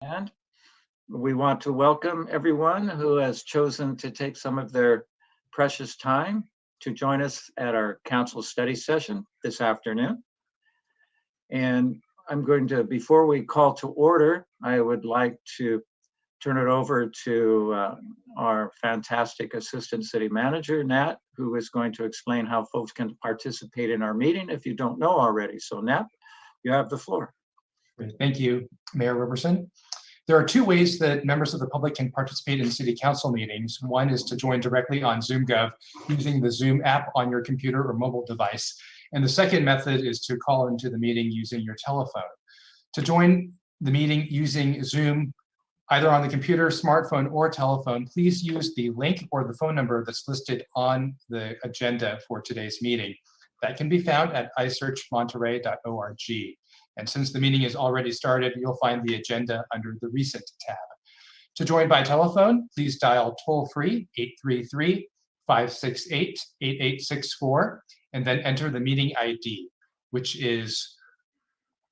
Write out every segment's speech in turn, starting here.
And we want to welcome everyone who has chosen to take some of their precious time to join us at our council study session this afternoon. And I'm going to, before we call to order, I would like to turn it over to our fantastic Assistant City Manager, Nat, who is going to explain how folks can participate in our meeting if you don't know already. So Nat, you have the floor. Great. Thank you, Mayor Roberson. There are two ways that members of the public can participate in city council meetings. One is to join directly on ZoomGov using the Zoom app on your computer or mobile device. And the second method is to call into the meeting using your telephone. To join the meeting using Zoom, either on the computer, smartphone, or telephone, please use the link or the phone number that's listed on the agenda for today's meeting. That can be found at isearchmonterey.org. And since the meeting is already started, you'll find the agenda under the Recent tab. To join by telephone, please dial toll-free 833-568-8864, and then enter the meeting ID, which is,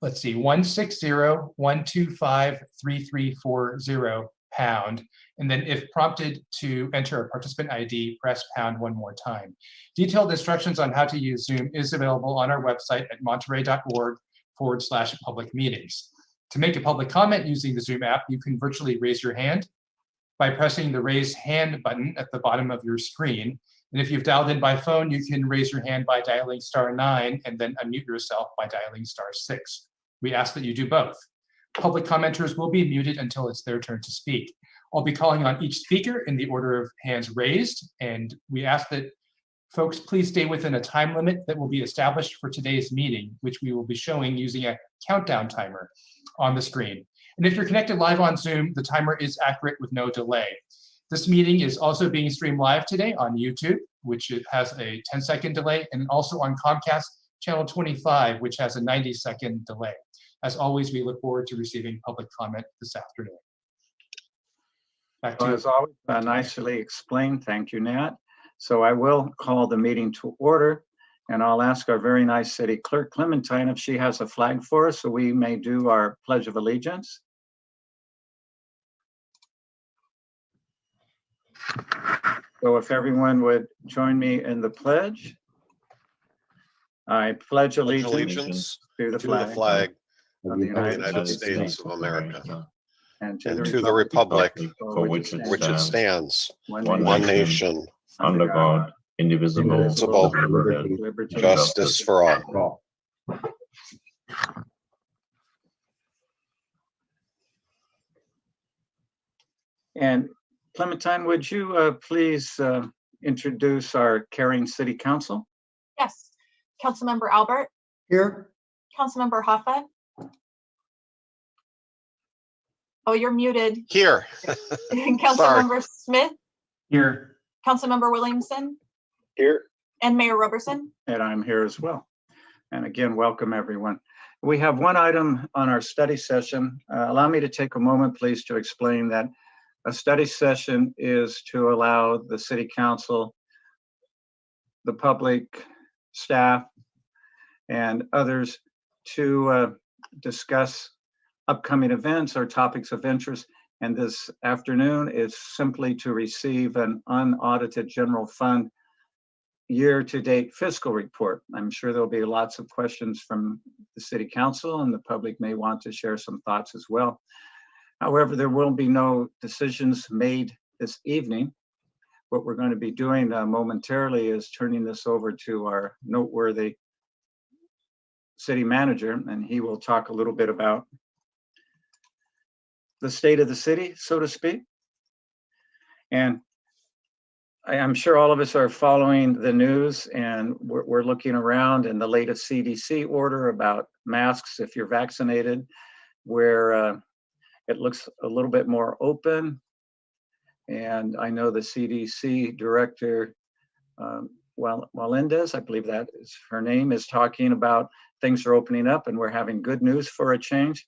let's see, 160-125-3340 pound. And then if prompted to enter a participant ID, press pound one more time. Detailed instructions on how to use Zoom is available on our website at monterey.org/public meetings. To make a public comment using the Zoom app, you can virtually raise your hand by pressing the raise hand button at the bottom of your screen. And if you've dialed in by phone, you can raise your hand by dialing *9 and then unmute yourself by dialing *6. We ask that you do both. Public commenters will be muted until it's their turn to speak. I'll be calling on each speaker in the order of hands raised, and we ask that folks please stay within a time limit that will be established for today's meeting, which we will be showing using a countdown timer on the screen. And if you're connected live on Zoom, the timer is accurate with no delay. This meeting is also being streamed live today on YouTube, which has a 10-second delay, and also on Comcast channel 25, which has a 90-second delay. As always, we look forward to receiving public comment this afternoon. Back to you. As always, nicely explained. Thank you, Nat. So I will call the meeting to order, and I'll ask our very nice city clerk, Clementine, if she has a flag for us so we may do our Pledge of Allegiance. So if everyone would join me in the pledge. I pledge allegiance to the flag of the United States of America and to the republic for which it stands, one nation, under God, indivisible, with liberty, justice for all. And Clementine, would you please introduce our caring city council? Yes. Councilmember Albert. Here. Councilmember Hoffa. Oh, you're muted. Here. Councilmember Smith. Here. Councilmember Williamson. Here. And Mayor Roberson. And I'm here as well. And again, welcome everyone. We have one item on our study session. Allow me to take a moment, please, to explain that a study session is to allow the city council, the public, staff, and others to discuss upcoming events or topics of interest. And this afternoon is simply to receive an unaudited general fund year-to-date fiscal report. I'm sure there'll be lots of questions from the city council, and the public may want to share some thoughts as well. However, there will be no decisions made this evening. What we're going to be doing momentarily is turning this over to our noteworthy city manager, and he will talk a little bit about the state of the city, so to speak. And I'm sure all of us are following the news, and we're looking around in the latest CDC order about masks if you're vaccinated, where it looks a little bit more open. And I know the CDC director, Melendez, I believe that is her name, is talking about things are opening up and we're having good news for a change.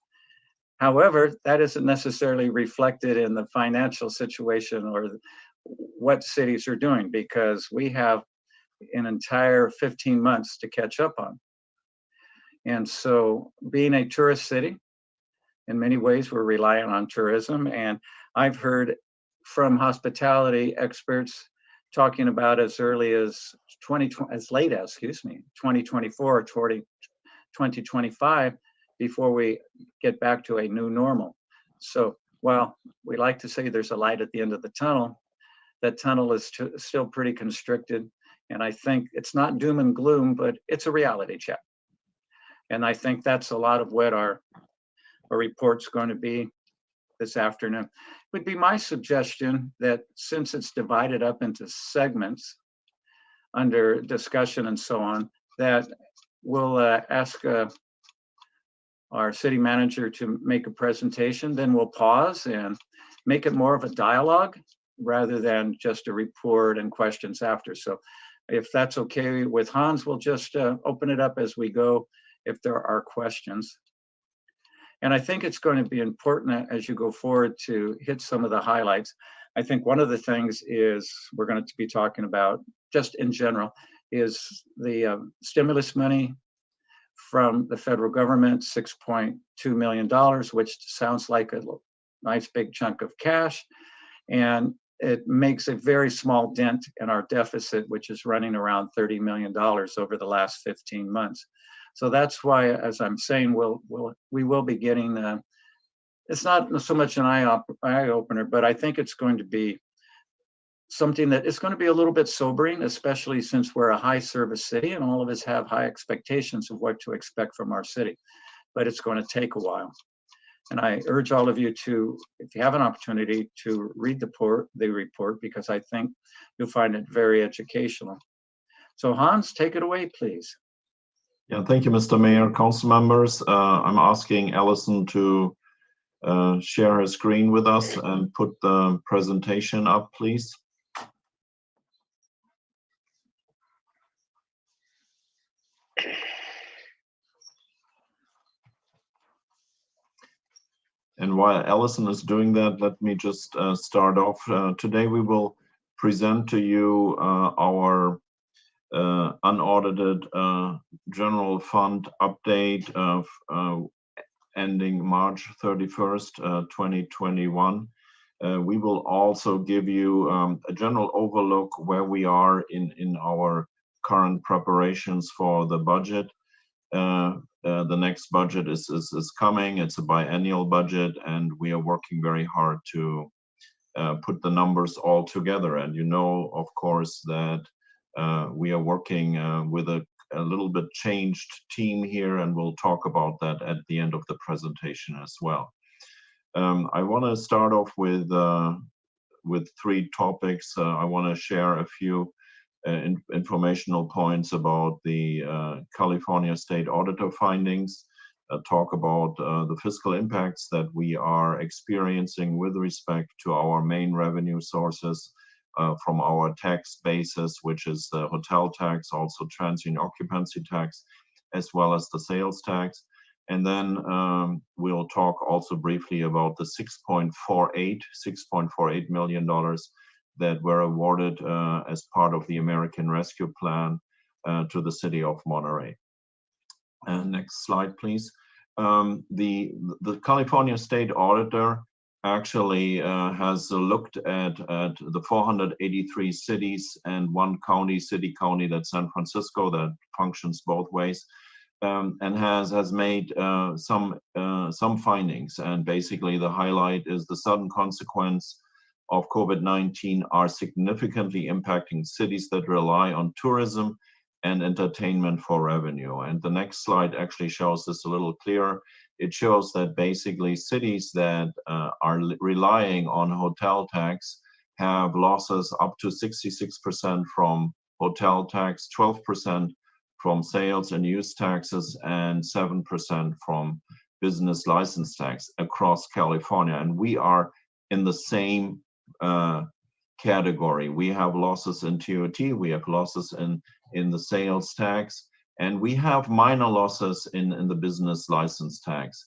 However, that isn't necessarily reflected in the financial situation or what cities are doing, because we have an entire 15 months to catch up on. And so being a tourist city in many ways, we're reliant on tourism. And I've heard from hospitality experts talking about as early as 2020, as late as, 2024 or 2025 before we get back to a new normal. So while we like to say there's a light at the end of the tunnel, that tunnel is still pretty constricted. And I think it's not doom and gloom, but it's a reality check. And I think that's a lot of what our report's going to be this afternoon. It would be my suggestion that since it's divided up into segments under discussion and so on, that we'll ask our city manager to make a presentation, then we'll pause and make it more of a dialogue rather than just a report and questions after. So if that's okay with Hans, we'll just open it up as we go if there are questions. And I think it's going to be important as you go forward to hit some of the highlights. I think one of the things is we're going to be talking about, just in general, is the stimulus money from the federal government, $6.2 million, which sounds like a nice big chunk of cash. And it makes a very small dent in our deficit, which is running around $30 million over the last 15 months. So that's why, as I'm saying, we will be getting, it's not so much an eye opener, but I think it's going to be something that is going to be a little bit sobering, especially since we're a high service city and all of us have high expectations of what to expect from our city, but it's going to take a while. And I urge all of you to, if you have an opportunity, to read the report, because I think you'll find it very educational. So Hans, take it away, please. Yeah, thank you, Mr. Mayor. Council members, I'm asking Allison to share her screen with us and put the presentation up, please. And while Allison is doing that, let me just start off. Today we will present to you our unaudited general fund update of ending March 31st, 2021. We will also give you a general overlook where we are in our current preparations for the budget. The next budget is coming. It's a biennial budget, and we are working very hard to put the numbers all together. And you know, of course, that we are working with a little bit changed team here, and we'll talk about that at the end of the presentation as well. I want to start off with 3 topics. I want to share a few informational points about the California State Auditor findings, talk about the fiscal impacts that we are experiencing with respect to our main revenue sources from our tax basis, which is the hotel tax, also transient occupancy tax, as well as the sales tax. And then we'll talk also briefly about the $6.48 million that were awarded as part of the American Rescue Plan to the city of Monterey. Next slide, please. The California State Auditor actually has looked at the 483 cities and 1 city county, that's San Francisco, that functions both ways, and has made some findings. And basically the highlight is the sudden consequence of COVID-19 are significantly impacting cities that rely on tourism and entertainment for revenue. And the next slide actually shows this a little clearer. It shows that basically cities that are relying on hotel tax have losses up to 66% from hotel tax, 12% from sales and use taxes, and 7% from business license tax across California. And we are in the same category. We have losses in TOT, we have losses in the sales tax, and we have minor losses in the business license tax.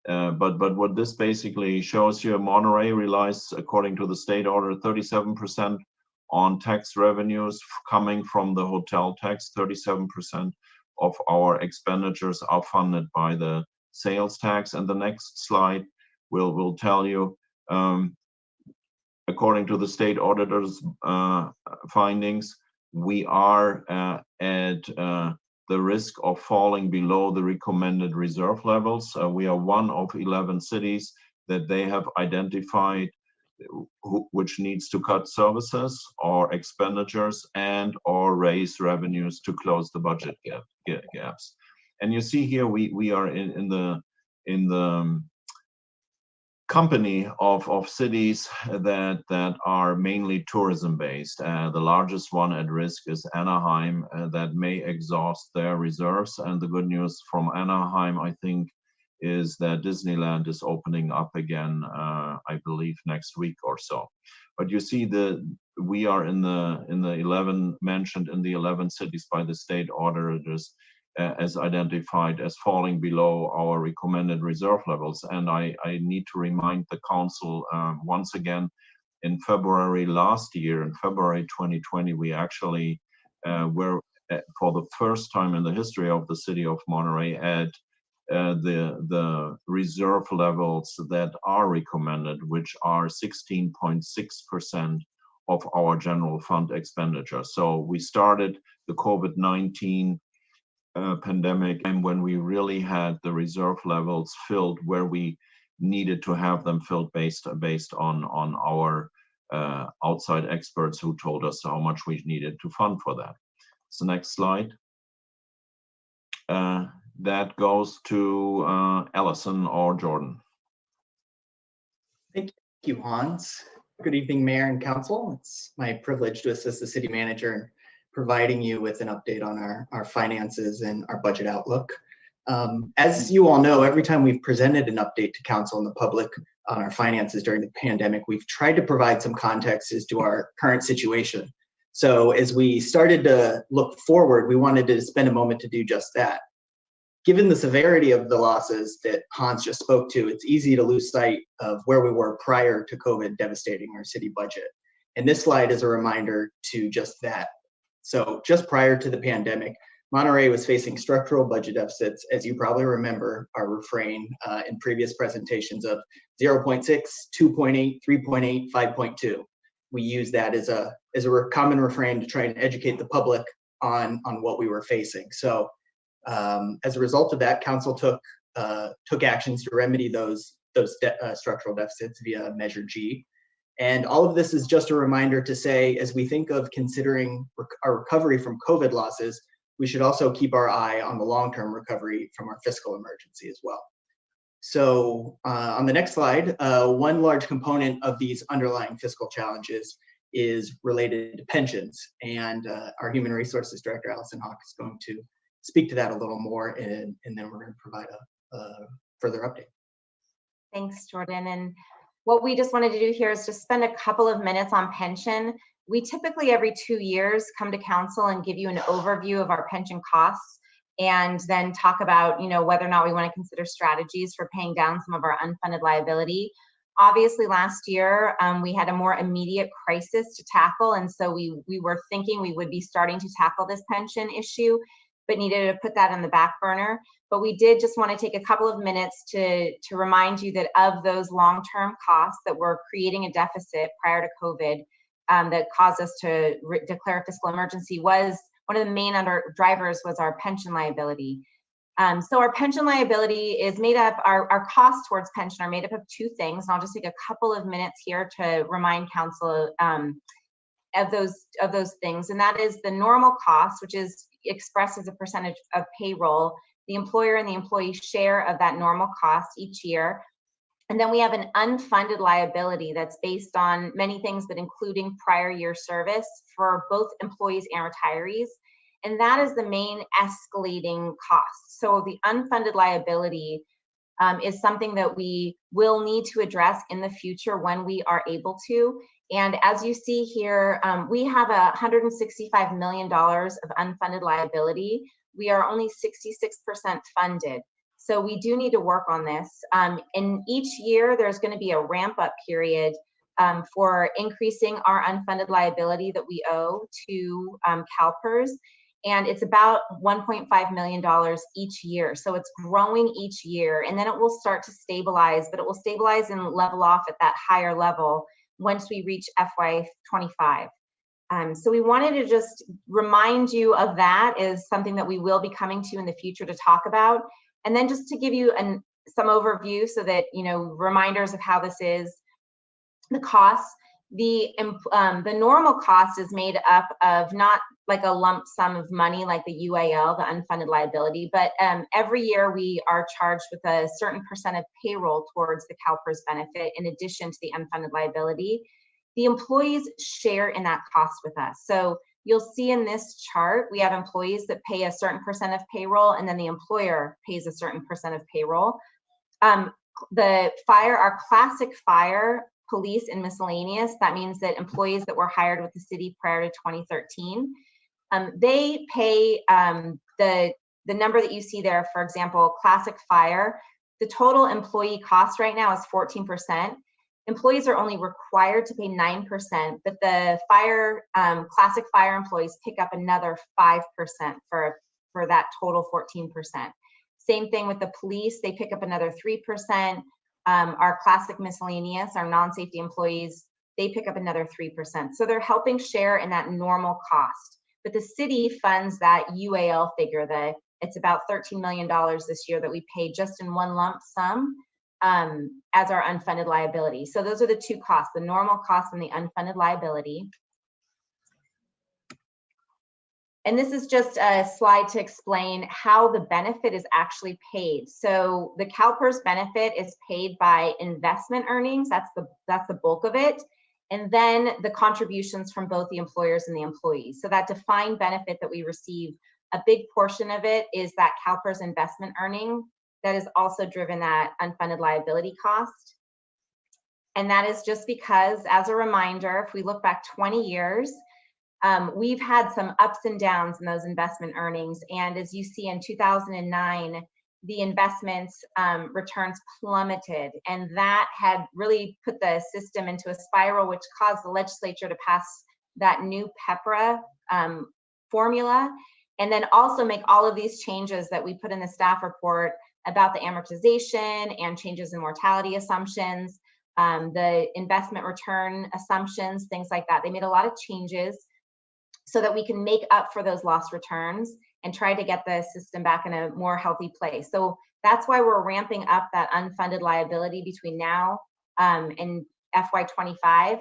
But what this basically shows you, Monterey relies, according to the state order, 37% on tax revenues coming from the hotel tax. 37% of our expenditures are funded by the sales tax. And the next slide will tell you, according to the state auditor's findings, we are at the risk of falling below the recommended reserve levels. We are one of 11 cities that they have identified which needs to cut services or expenditures and or raise revenues to close the budget gaps. And you see here we are in the company of cities that are mainly tourism based. The largest one at risk is Anaheim, that may exhaust their reserves. And the good news from Anaheim, I think, is that Disneyland is opening up again, I believe next week or so. But you see we are in the 11 mentioned in the 11 cities by the state auditors as identified as falling below our recommended reserve levels. And I need to remind the council once again, in February last year, in February 2020, we actually were for the first time in the history of the city of Monterey at the reserve levels that are recommended, which are 16.6% of our general fund expenditure. So we started the COVID-19 pandemic and when we really had the reserve levels filled where we needed to have them filled based on our outside experts who told us how much we needed to fund for that. So next slide. That goes to Allison or Jordan. Thank you, Hans. Good evening, Mayor and Council. It's my privilege to assist the City Manager in providing you with an update on our finances and our budget outlook. As you all know, every time we've presented an update to Council and the public on our finances during the pandemic, we've tried to provide some context as to our current situation. So as we started to look forward, we wanted to spend a moment to do just that. Given the severity of the losses that Hans just spoke to, it's easy to lose sight of where we were prior to COVID devastating our city budget. And this slide is a reminder to just that. So just prior to the pandemic, Monterey was facing structural budget deficits, as you probably remember our refrain in previous presentations of 0.6, 2.8, 3.8, 5.2. We use that as a common refrain to try and educate the public on what we were facing. So as a result of that, Council took actions to remedy those structural deficits via Measure G. And all of this is just a reminder to say, as we think of considering our recovery from COVID losses, we should also keep our eye on the long-term recovery from our fiscal emergency as well. So on the next slide, one large component of these underlying fiscal challenges is related to pensions. And our Human Resources Director, Allison Hawk, is going to speak to that a little more, and then we're going to provide a further update. Thanks, Jordan. And what we just wanted to do here is just spend a couple of minutes on pension. We typically every 2 years come to Council and give you an overview of our pension costs and then talk about, whether or not we want to consider strategies for paying down some of our unfunded liability. Obviously, last year, we had a more immediate crisis to tackle, and so we were thinking we would be starting to tackle this pension issue, but needed to put that on the back burner. But we did just want to take a couple of minutes to remind you that of those long-term costs that were creating a deficit prior to COVID that caused us to declare a fiscal emergency, was one of the main drivers was our pension liability. So our pension liability is made up, our costs towards pension are made up of two things. And I'll just take a couple of minutes here to remind Council of those things. And that is the normal cost, which is expressed as a percentage of payroll, the employer and the employee share of that normal cost each year. And then we have an unfunded liability that's based on many things, but including prior year service for both employees and retirees. And that is the main escalating cost. So the unfunded liability is something that we will need to address in the future when we are able to. And as you see here, we have $165 million of unfunded liability. We are only 66% funded. So we do need to work on this. In each year, there's going to be a ramp up period for increasing our unfunded liability that we owe to CalPERS. and it's about $1.5 million each year. So it's growing each year, and then it will start to stabilize, but it will stabilize and level off at that higher level once we reach FY25. So we wanted to just remind you of that as something that we will be coming to in the future to talk about. And then just to give you some overview so that, you know, reminders of how this is. The costs, the normal cost is made up of not like a lump sum of money like the UAL, the unfunded liability, but every year we are charged with a certain percent of payroll towards the CalPERS benefit in addition to the unfunded liability. The employees share in that cost with us. So you'll see in this chart, we have employees that pay a certain percent of payroll, and then the employer pays a certain percent of payroll. Our classic fire, police, and miscellaneous, that means that employees that were hired with the city prior to 2013, they pay the number that you see there. For example, classic fire, the total employee cost right now is 14%. Employees are only required to pay 9%, but the classic fire employees pick up another 5% for that total 14%. Same thing with the police, they pick up another 3%. Our classic miscellaneous, our non-safety employees, they pick up another 3%. So they're helping share in that normal cost. But the city funds that UAL figure, that it's about $13 million this year that we pay just in one lump sum as our unfunded liability. So those are the two costs, the normal cost and the unfunded liability. And this is just a slide to explain how the benefit is actually paid. So the CalPERS benefit is paid by investment earnings. That's the bulk of it. And then the contributions from both the employers and the employees. So that defined benefit that we receive, a big portion of it is that CalPERS investment earning that is also driven that unfunded liability cost. And that is just because, as a reminder, if we look back 20 years, we've had some ups and downs in those investment earnings. And as you see in 2009, the investments returns plummeted. And that had really put the system into a spiral, which caused the legislature to pass that new PEPRA formula. And then also make all of these changes that we put in the staff report about the amortization and changes in mortality assumptions, the investment return assumptions, things like that. They made a lot of changes so that we can make up for those lost returns and try to get the system back in a more healthy place. So that's why we're ramping up that unfunded liability between now and FY25.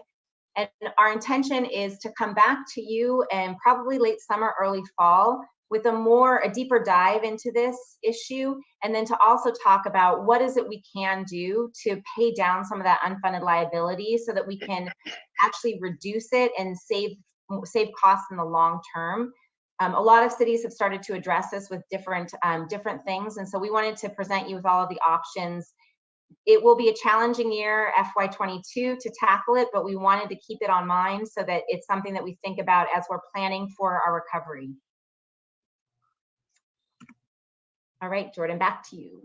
And our intention is to come back to you in probably late summer, early fall, with a deeper dive into this issue, and then to also talk about what is it we can do to pay down some of that unfunded liability so that we can actually reduce it and save costs in the long term. A lot of cities have started to address this with different things, and so we wanted to present you with all of the options. It will be a challenging year, FY22, to tackle it, but we wanted to keep it on mind so that it's something that we think about as we're planning for our recovery. All right, Jordan, back to you.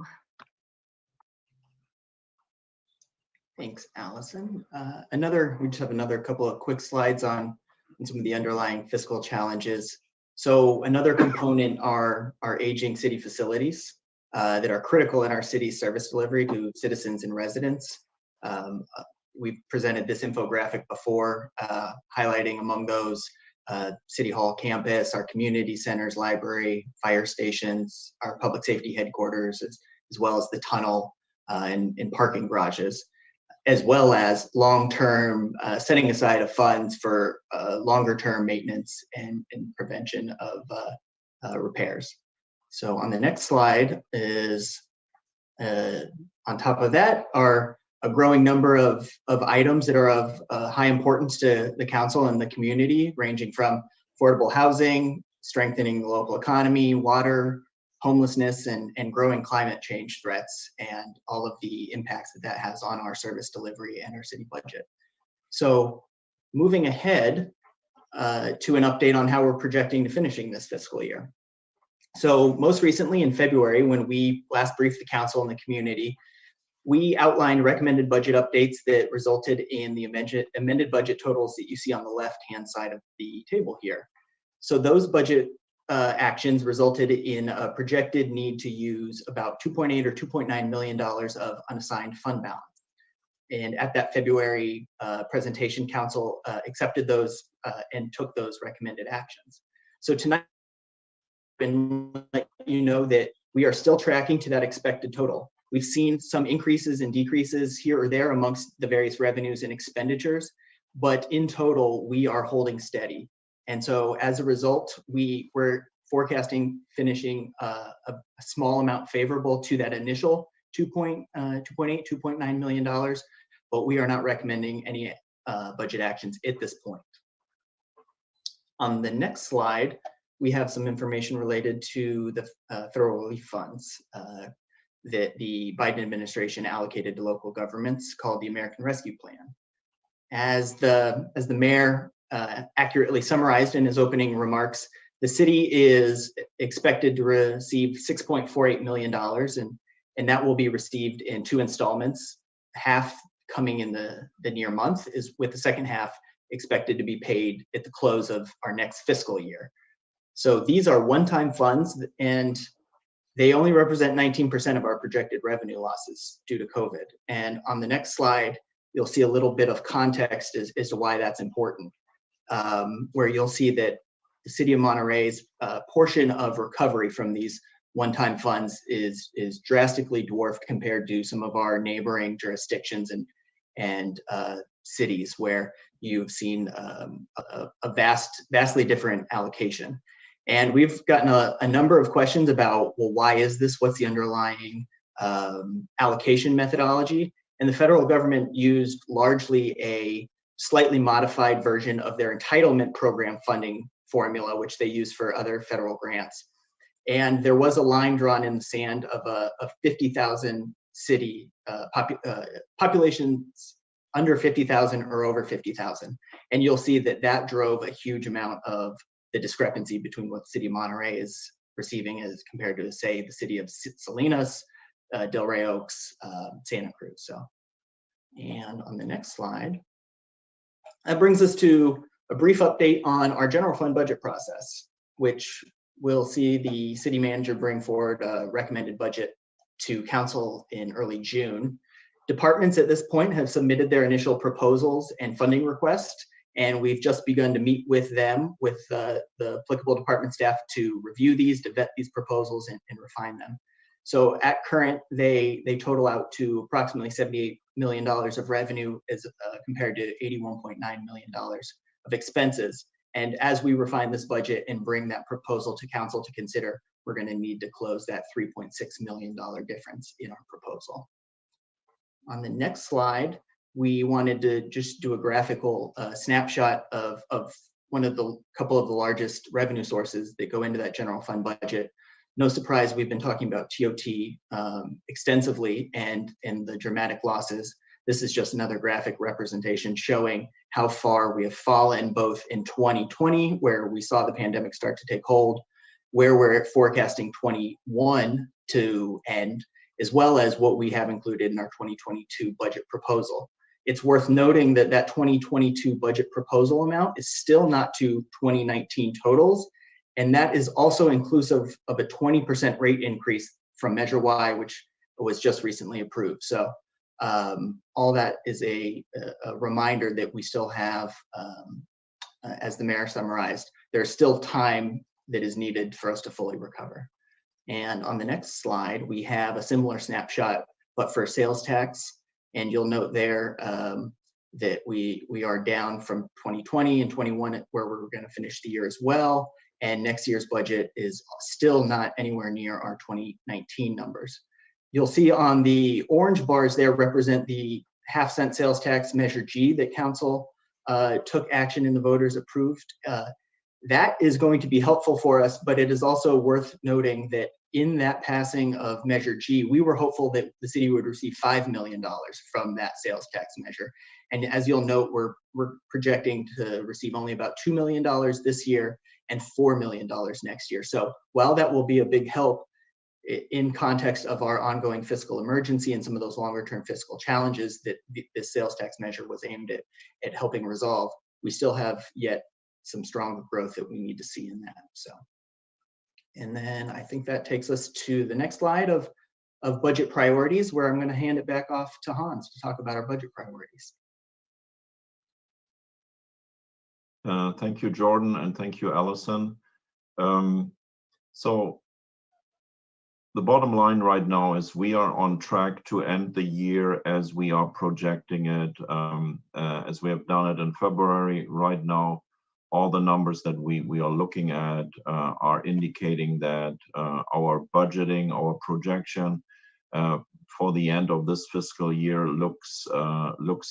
Thanks, Allison. We just have another couple of quick slides on some of the underlying fiscal challenges. So another component are our aging city facilities that are critical in our city's service delivery to citizens and residents. We've presented this infographic before, highlighting among those City Hall campus, our community centers, library, fire stations, our public safety headquarters, as well as the tunnel and parking garages, as well as long-term setting aside of funds for longer-term maintenance and prevention of repairs. So on the next slide is, on top of that, are a growing number of items that are of high importance to the council and the community, ranging from affordable housing, strengthening the local economy, water, homelessness, and growing climate change threats, and all of the impacts that has on our service delivery and our city budget. So moving ahead to an update on how we're projecting to finishing this fiscal year. So most recently in February, when we last briefed the council and the community, we outlined recommended budget updates that resulted in the amended budget totals that you see on the left-hand side of the table here. So those budget actions resulted in a projected need to use about $2.8 or $2.9 million of unassigned fund balance. And at that February presentation, council accepted those and took those recommended actions. So tonight, and let you know that we are still tracking to that expected total. We've seen some increases and decreases here or there amongst the various revenues and expenditures, but in total, we are holding steady. And so as a result, we're forecasting finishing a small amount favorable to that initial $2.8, $2.9 million, but we are not recommending any budget actions at this point. On the next slide, we have some information related to the federal relief funds that the Biden administration allocated to local governments called the American Rescue Plan. As the mayor accurately summarized in his opening remarks, the city is expected to receive $6.48 million, and that will be received in 2 installments, half coming in the near month, is with the second half expected to be paid at the close of our next fiscal year. So these are one-time funds, and they only represent 19% of our projected revenue losses due to COVID. And on the next slide, you'll see a little bit of context as to why that's important, where you'll see that the city of Monterey's portion of recovery from these one-time funds is drastically dwarfed compared to some of our neighboring jurisdictions and cities where you've seen a vastly different allocation. And we've gotten a number of questions about, well, why is this? What's the underlying allocation methodology? And the federal government used largely a slightly modified version of their entitlement program funding formula, which they use for other federal grants. And there was a line drawn in the sand of a 50,000 city populations under 50,000 or over 50,000. And you'll see that drove a huge amount of the discrepancy between what the city of Monterey is receiving as compared to, say, the city of Salinas, Delray Oaks, Santa Cruz. So, and on the next slide, that brings us to a brief update on our general fund budget process, which we'll see the city manager bring forward a recommended budget to council in early June. Departments at this point have submitted their initial proposals and funding requests, and we've just begun to meet with them, with the applicable department staff, to review these, to vet these proposals and refine them. So at current, they total out to approximately $78 million of revenue as compared to $81.9 million of expenses. And as we refine this budget and bring that proposal to council to consider, we're going to need to close that $3.6 million difference in our proposal. On the next slide, we wanted to just do a graphical snapshot of one of the couple of the largest revenue sources that go into that general fund budget. No surprise, we've been talking about TOT extensively and the dramatic losses. This is just another graphic representation showing how far we have fallen, both in 2020, where we saw the pandemic start to take hold, where we're forecasting 21 to end, as well as what we have included in our 2022 budget proposal. It's worth noting that that 2022 budget proposal amount is still not to 2019 totals, and that is also inclusive of a 20% rate increase from Measure Y, which was just recently approved. So all that is a reminder that we still have, as the mayor summarized, there's still time that is needed for us to fully recover. And on the next slide, we have a similar snapshot, but for sales tax. And you'll note there that we are down from 2020 and 21, where we're going to finish the year as well. And next year's budget is still not anywhere near our 2019 numbers. You'll see on the orange bars there represent the half-cent sales tax Measure G that council took action and the voters approved. That is going to be helpful for us, but it is also worth noting that in that passing of Measure G, we were hopeful that the city would receive $5 million from that sales tax measure. And as you'll note, we're projecting to receive only about $2 million this year and $4 million next year. So while that will be a big help in context of our ongoing fiscal emergency and some of those longer term fiscal challenges that this sales tax measure was aimed at helping resolve, we still have yet some strong growth that we need to see in that. So And then I think that takes us to the next slide of budget priorities, where I'm going to hand it back off to Hans to talk about our budget priorities. Thank you, Jordan, and thank you, Allison. So the bottom line right now is we are on track to end the year as we are projecting it, as we have done it in February. Right now, all the numbers that we are looking at are indicating that our budgeting, our projection for the end of this fiscal year looks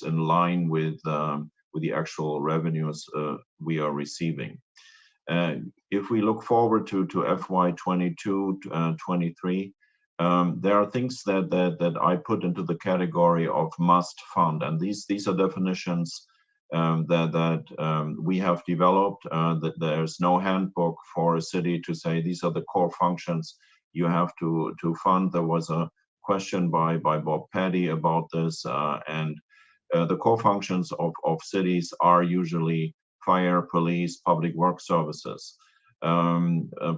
in line with the actual revenues we are receiving. If we look forward to FY 22-23, there are things that I put into the category of must fund, and these are definitions that we have developed. That there's no handbook for a city to say these are the core functions you have to fund. There was a question by Bob Petty about this, and the core functions of cities are usually fire, police, public work services.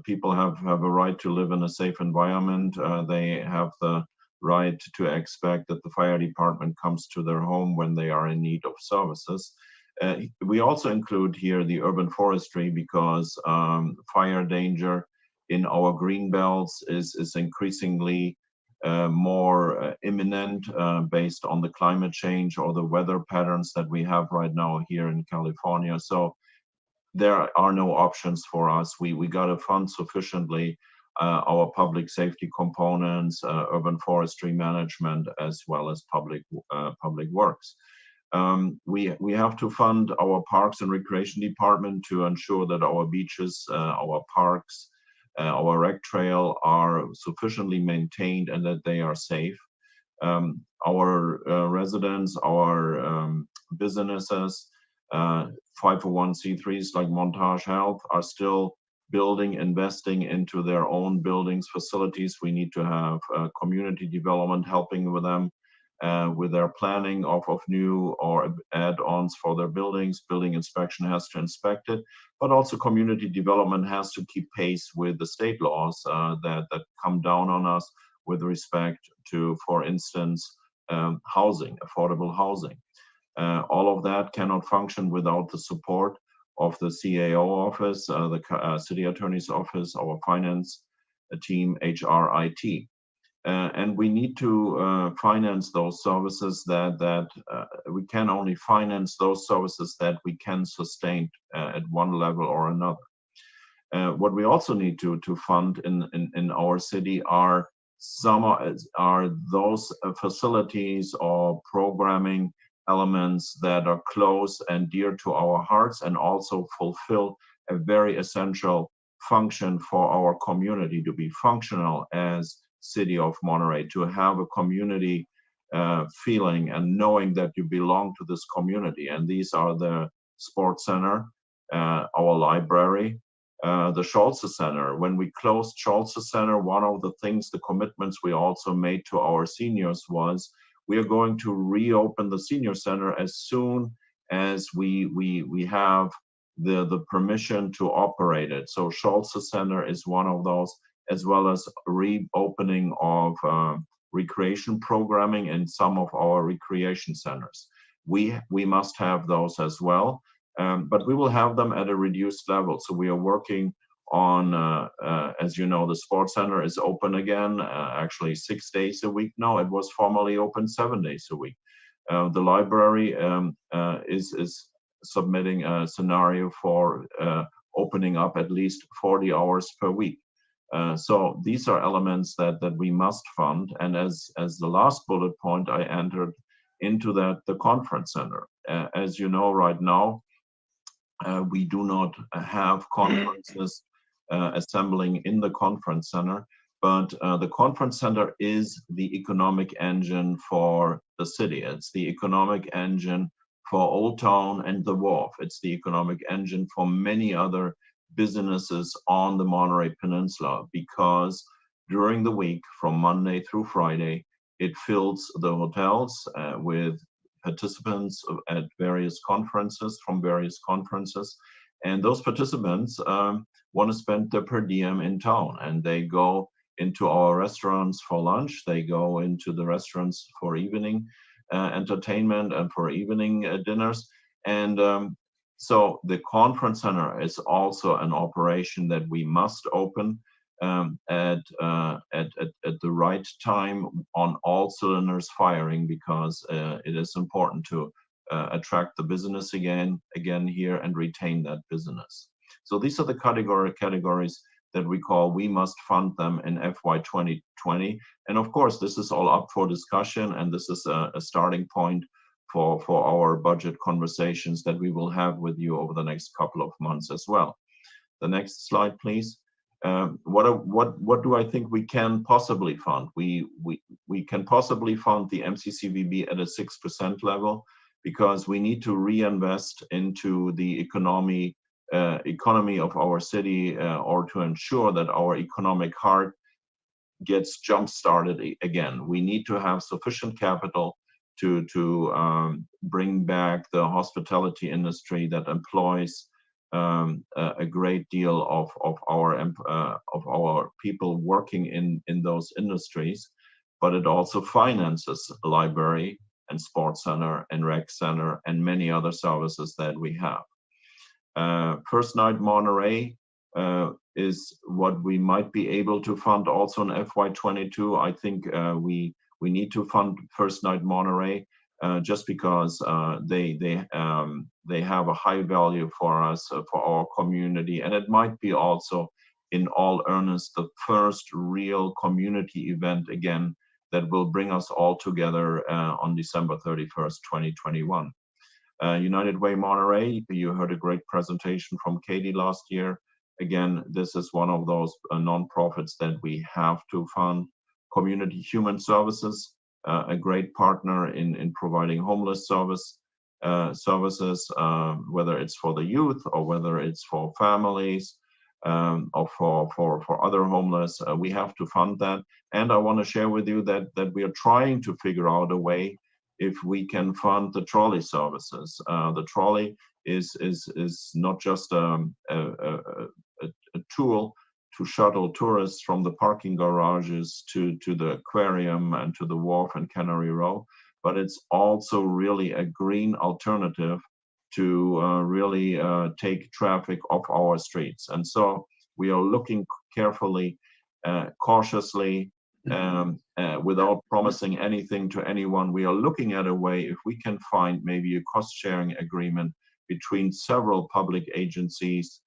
People have a right to live in a safe environment. They have the right to expect that the fire department comes to their home when they are in need of services. We also include here the urban forestry because fire danger in our green belts is increasingly more imminent based on the climate change or the weather patterns that we have right now here in California. So there are no options for us. We got to fund sufficiently our public safety components, urban forestry management, as well as public works. We have to fund our parks and recreation department to ensure that our beaches, our parks, our rec trail are sufficiently maintained and that they are safe. Our residents, our businesses, 501c3s like Montage Health are still building, investing into their own buildings, facilities. We need to have community development helping with them with their planning of new or add-ons for their buildings. Building inspection has to inspect it, but also community development has to keep pace with the state laws that come down on us with respect to, for instance, housing, affordable housing. All of that cannot function without the support of the CAO office, the city attorney's office, our finance team, HR, IT. And we need to finance those services that we can only finance those services that we can sustain at one level or another. What we also need to fund in our city are those facilities or programming elements that are close and dear to our hearts and also fulfill a very essential function for our community to be functional as City of Monterey, to have a community feeling and knowing that you belong to this community. And these are the Sports Center, our library, the Schulze Center. When we closed Schulze Center, one of the things, the commitments we also made to our seniors was we are going to reopen the senior center as soon as we have the permission to operate it. So Schulze Center is one of those, as well as reopening of recreation programming in some of our recreation centers. We must have those as well, but we will have them at a reduced level. So we are working on, as you know, the Sports Center is open again, actually 6 days a week. No, it was formerly open 7 days a week. The library is submitting a scenario for opening up at least 40 hours per week. So these are elements that we must fund. And as the last bullet point, I entered into that the conference center. As you know, right now, we do not have conferences assembling in the conference center, but the conference center is the economic engine for the city. It's the economic engine for Old Town and the Wharf. It's the economic engine for many other businesses on the Monterey Peninsula, because during the week from Monday through Friday, it fills the hotels with participants at various conferences, from various conferences, And those participants want to spend their per diem in town, and they go into our restaurants for lunch, they go into the restaurants for evening entertainment and for evening dinners. And so the conference center is also an operation that we must open at the right time, on all cylinders firing, because it is important to attract the business again here and retain that business. So these are the categories that we call we must fund them in FY 2020. And of course, this is all up for discussion, and this is a starting point for our budget conversations that we will have with you over the next couple of months as well. The next slide, please. What do I think we can possibly fund? We can possibly fund the MCCVB at a 6% level, because we need to reinvest into the economy of our city, or to ensure that our economic heart gets jump-started again. We need to have sufficient capital to bring back the hospitality industry that employs a great deal of our people working in those industries, but it also finances a library and sports center and rec center and many other services that we have. First Night Monterey is what we might be able to fund also in FY22. I think we need to fund First Night Monterey just because they have a high value for us, for our community, and it might be also, in all earnest, the first real community event again that will bring us all together on December 31st, 2021. United Way Monterey, you heard a great presentation from Katie last year. Again, this is one of those nonprofits that we have to fund. Community Human Services, a great partner in providing homeless services, whether it's for the youth or whether it's for families or for other homeless. We have to fund that. And I want to share with you that we are trying to figure out a way if we can fund the trolley services. The trolley is not just a tool to shuttle tourists from the parking garages to the aquarium and to the wharf and Canary Row, but it's also really a green alternative to really take traffic off our streets. And so we are looking carefully, cautiously, without promising anything to anyone. We are looking at a way if we can find maybe a cost-sharing agreement between several public agencies,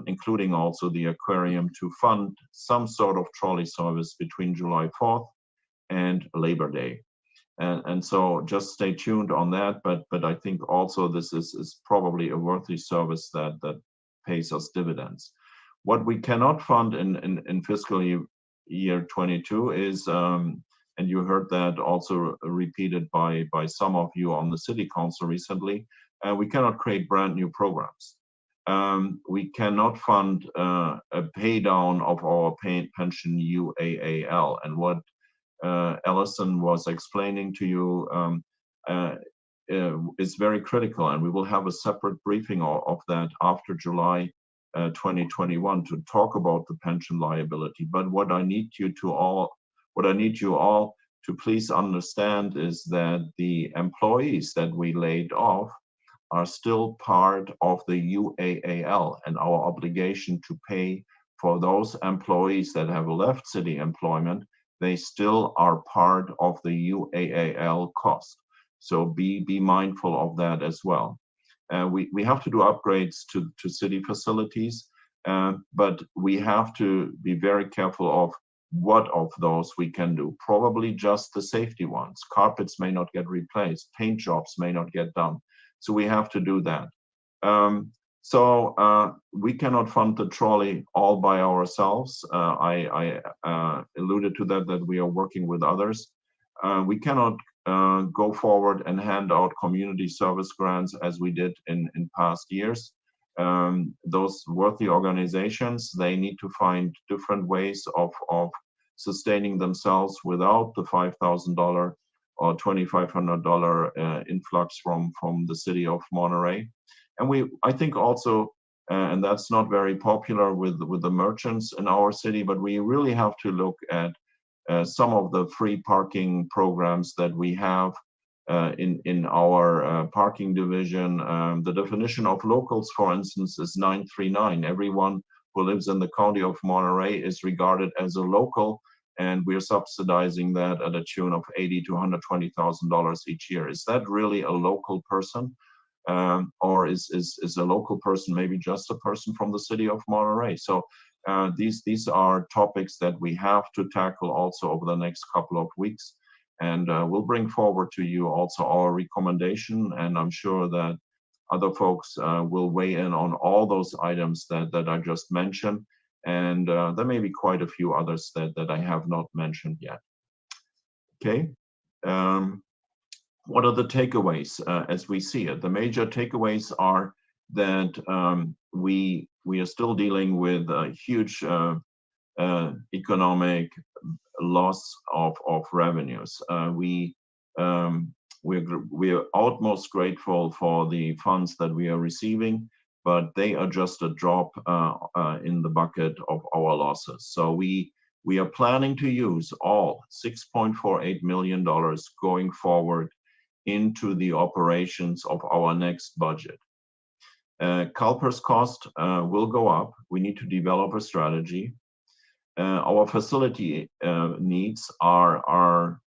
including also the aquarium, to fund some sort of trolley service between July 4th and Labor Day. And so just stay tuned on that, but I think also this is probably a worthy service that pays us dividends. What we cannot fund in fiscal year 22 is, and you heard that also repeated by some of you on the City Council recently, we cannot create brand new programs. We cannot fund a pay down of our pension UAAL. And what Allison was explaining to you is very critical, and we will have a separate briefing of that after July 2021 to talk about the pension liability. But what I need you all to please understand is that the employees that we laid off are still part of the UAAL, and our obligation to pay for those employees that have left city employment, they still are part of the UAAL cost. So be mindful of that as well. We have to do upgrades to city facilities, but we have to be very careful of what of those we can do. Probably just the safety ones. Carpets may not get replaced. Paint jobs may not get done. So we have to do that. We cannot fund the trolley all by ourselves. I alluded to that we are working with others. We cannot go forward and hand out community service grants as we did in past years. Those worthy organizations, they need to find different ways of sustaining themselves without the $5,000 or $2,500 influx from the city of Monterey. And I think also and that's not very popular with the merchants in our city, but we really have to look at some of the free parking programs that we have in our parking division. The definition of locals, for instance, is 939. Everyone who lives in the county of Monterey is regarded as a local, and we're subsidizing that at a tune of $80,000 to $120,000 each year. Is that really a local person? Or is a local person maybe just a person from the city of Monterey? So these are topics that we have to tackle also over the next couple of weeks. And we'll bring forward to you also our recommendation, and I'm sure that other folks will weigh in on all those items that I just mentioned. And there may be quite a few others that I have not mentioned yet. Okay. What are the takeaways as we see it? The major takeaways are that we are still dealing with a huge economic loss of revenues. We're utmost grateful for the funds that we are receiving, but they are just a drop in the bucket of our losses. So we are planning to use all $6.48 million going forward into the operations of our next budget. CalPERS cost will go up. We need to develop a strategy. Our facility needs are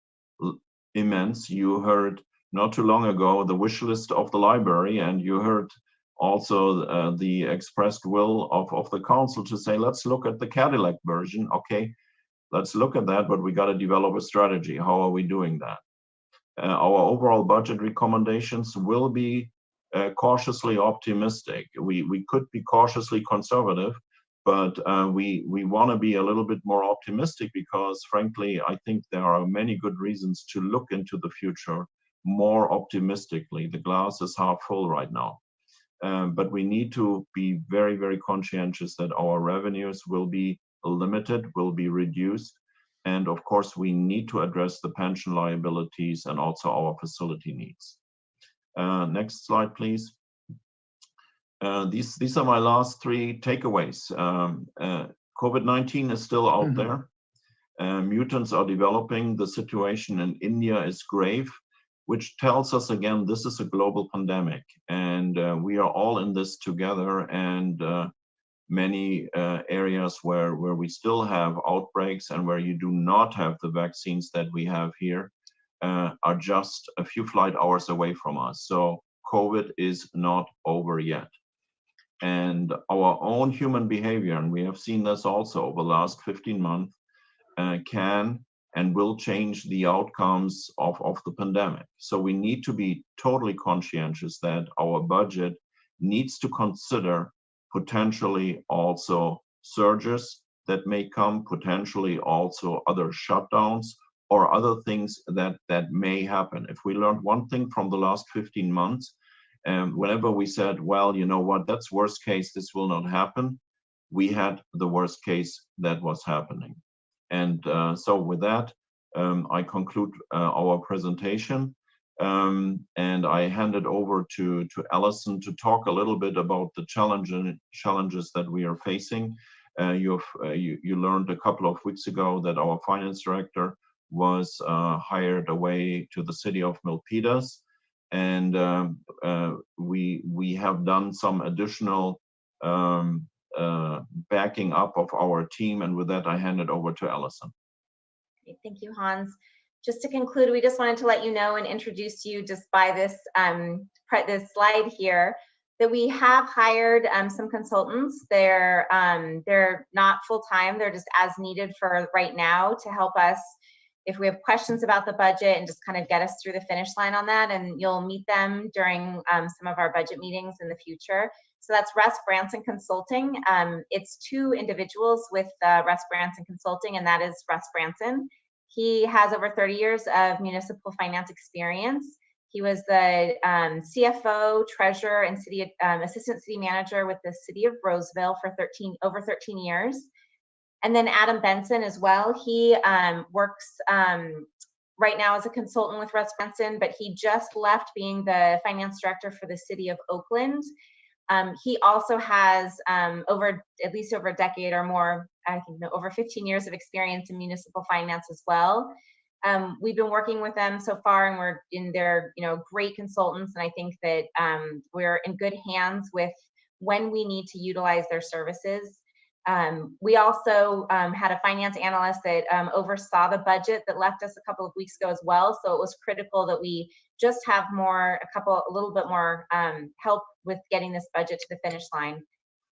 immense. You heard not too long ago the wish list of the library, and you heard also the expressed will of the council to say, let's look at the Cadillac version. Okay, let's look at that, but we got to develop a strategy. How are we doing that? Our overall budget recommendations will be cautiously optimistic. We could be cautiously conservative, but we want to be a little bit more optimistic because, frankly, I think there are many good reasons to look into the future more optimistically. The glass is half full right now. But we need to be very, very conscientious that our revenues will be limited, will be reduced. And of course, we need to address the pension liabilities and also our facility needs. Next slide, please. These are my last three takeaways. COVID-19 is still out there. Mutants are developing. The situation in India is grave, which tells us again, this is a global pandemic, and we are all in this together. And many areas where we still have outbreaks and where you do not have the vaccines that we have here are just a few flight hours away from us. So COVID is not over yet. And our own human behavior, and we have seen this also over the last 15 months, can and will change the outcomes of the pandemic. So we need to be totally conscientious that our budget needs to consider potentially also surges that may come, potentially also other shutdowns or other things that may happen. If we learned one thing from the last 15 months, whenever we said, well, you know what, that's worst case, this will not happen, we had the worst case that was happening. And so with that, I conclude our presentation. And I hand it over to Allison to talk a little bit about the challenges that we are facing. You learned a couple of weeks ago that our finance director was hired away to the city of Milpitas, and we have done some additional backing up of our team. And with that, I hand it over to Allison. Thank you, Hans. Just to conclude, we just wanted to let you know and introduce you just by this this slide here that we have hired some consultants. They're not full-time, they're just as needed for right now to help us if we have questions about the budget and just kind of get us through the finish line on that. And you'll meet them during some of our budget meetings in the future. So that's Russ Branson Consulting. It's two individuals with Russ Branson Consulting, and that is Russ Branson. He has over 30 years of municipal finance experience. He was the CFO, treasurer, and assistant city manager with the city of Roseville for over 13 years. And then Adam Benson as well. He works right now as a consultant with Russ Branson, but he just left being the finance director for the city of Oakland. He also has at least over a decade or more, I think over 15 years of experience in municipal finance as well. We've been working with them so far, and we're in their, great consultants. And I think that we're in good hands with when we need to utilize their services. We also had a finance analyst that oversaw the budget that left us a couple of weeks ago as well. So it was critical that we just have a little bit more help with getting this budget to the finish line.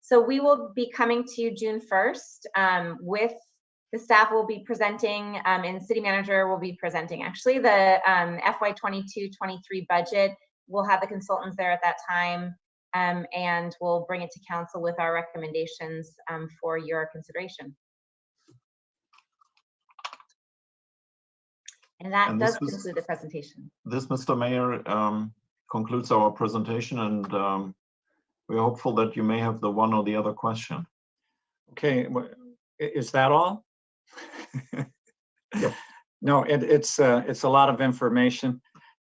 So we will be coming to you June 1st with the staff will be presenting, and city manager will be presenting actually the FY 22-23 budget. We'll have the consultants there at that time, and we'll bring it to council with our recommendations for your consideration. And that does conclude the presentation. This, Mr. Mayor, concludes our presentation, and we're hopeful that you may have the one or the other question. Okay, is that all? Yep. No, it's a lot of information.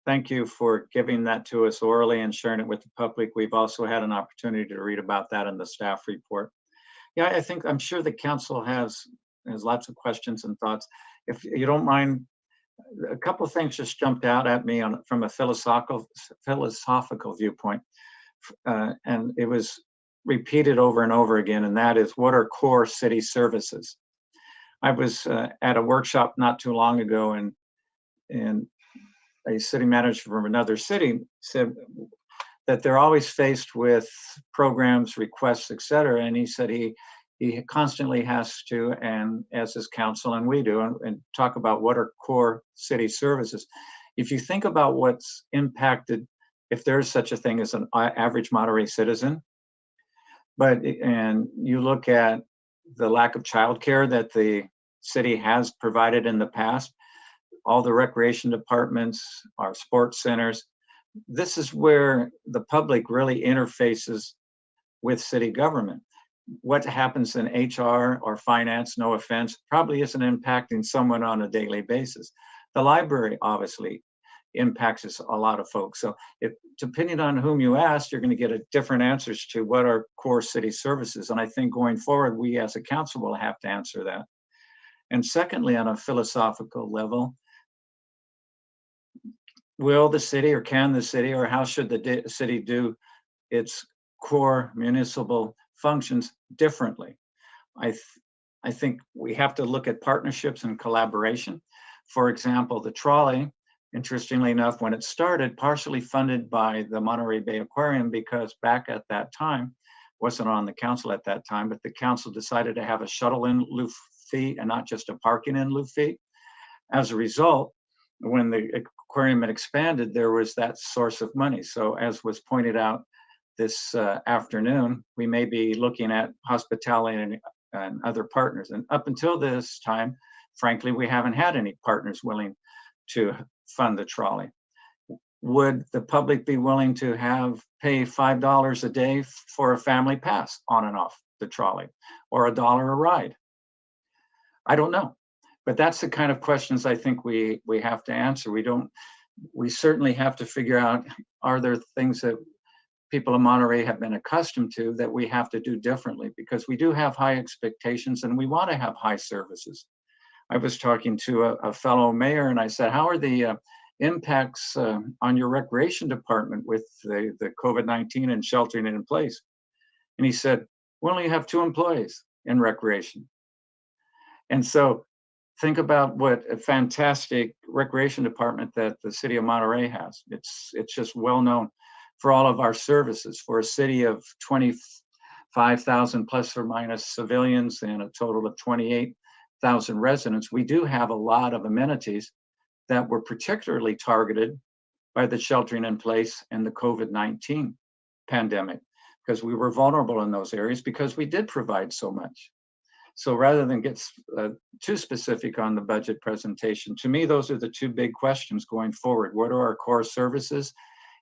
Thank you for giving that to us orally and sharing it with the public. We've also had an opportunity to read about that in the staff report. Yeah, I'm sure the council has lots of questions and thoughts. If you don't mind, a couple of things just jumped out at me from a philosophical viewpoint, and it was repeated over and over again, and that is, what are core city services? I was at a workshop not too long ago, and a city manager from another city said that they're always faced with programs, requests, et cetera. And he said he constantly has to, and as his council and we do, and talk about what are core city services. If you think about what's impacted, if there's such a thing as an average Monterey citizen, and you look at the lack of childcare that the city has provided in the past, all the recreation departments, our sports centers, this is where the public really interfaces with city government. What happens in HR or finance, no offense, probably isn't impacting someone on a daily basis. The library obviously impacts a lot of folks. So depending on whom you ask, you're going to get different answers to what are core city services. And I think going forward, we as a council will have to answer that. And secondly, on a philosophical level, will the city, or can the city, or how should the city do its core municipal functions differently? I think we have to look at partnerships and collaboration. For example, the trolley, interestingly enough, when it started, partially funded by the Monterey Bay Aquarium, because back at that time, wasn't on the council at that time, but the council decided to have a shuttle in lieu fee and not just a parking in lieu fee. As a result, when the aquarium had expanded, there was that source of money. So as was pointed out this afternoon, we may be looking at hospitality and other partners. And up until this time, frankly, we haven't had any partners willing to fund the trolley. Would the public be willing to pay $5 a day for a family pass on and off the trolley, or $1 a ride? I don't know. But that's the kind of questions I think we have to answer. We certainly have to figure out, are there things that people in Monterey have been accustomed to that we have to do differently? Because we do have high expectations and we want to have high services. I was talking to a fellow mayor and I said, how are the impacts on your recreation department with the COVID-19 and sheltering in place? And he said, we only have 2 employees in recreation. And so think about what a fantastic recreation department that the city of Monterey has. It's just well known for all of our services. For a city of 25,000 plus or minus civilians and a total of 28,000 residents, we do have a lot of amenities that were particularly targeted by the sheltering in place and the COVID-19 pandemic, because we were vulnerable in those areas because we did provide so much. So rather than get too specific on the budget presentation, to me, those are the 2 big questions going forward. What are our core services,